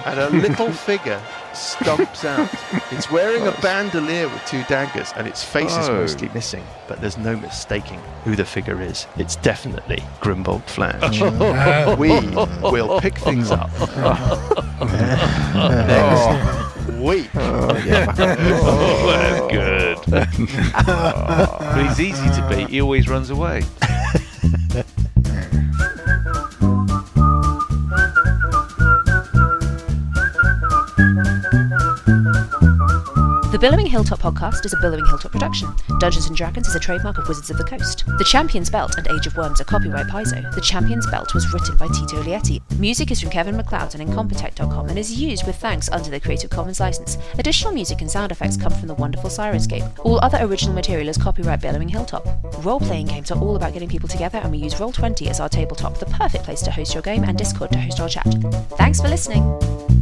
And a little figure stumps out. It's wearing a bandolier with 2 daggers, and its face is Oh. mostly missing. But there's no mistaking who the figure is. It's definitely Grimbold Flange. We will pick things up Wait. Oh, that's good. But he's easy to beat. He always runs away. The Billowing Hilltop podcast is a Billowing Hilltop production. Dungeons & Dragons is a trademark of Wizards of the Coast. The Champion's Belt and Age of Worms are copyright Paizo. The Champion's Belt was written by Tito Lietti. Music is from Kevin MacLeod and Incompetech.com and is used with thanks under the Creative Commons license. Additional music and sound effects come from the wonderful Sirenscape. All other original material is copyright Billowing Hilltop. Role-playing games are all about getting people together, and we use Roll20 as our tabletop, the perfect place to host your game, and Discord to host our chat. Thanks for listening!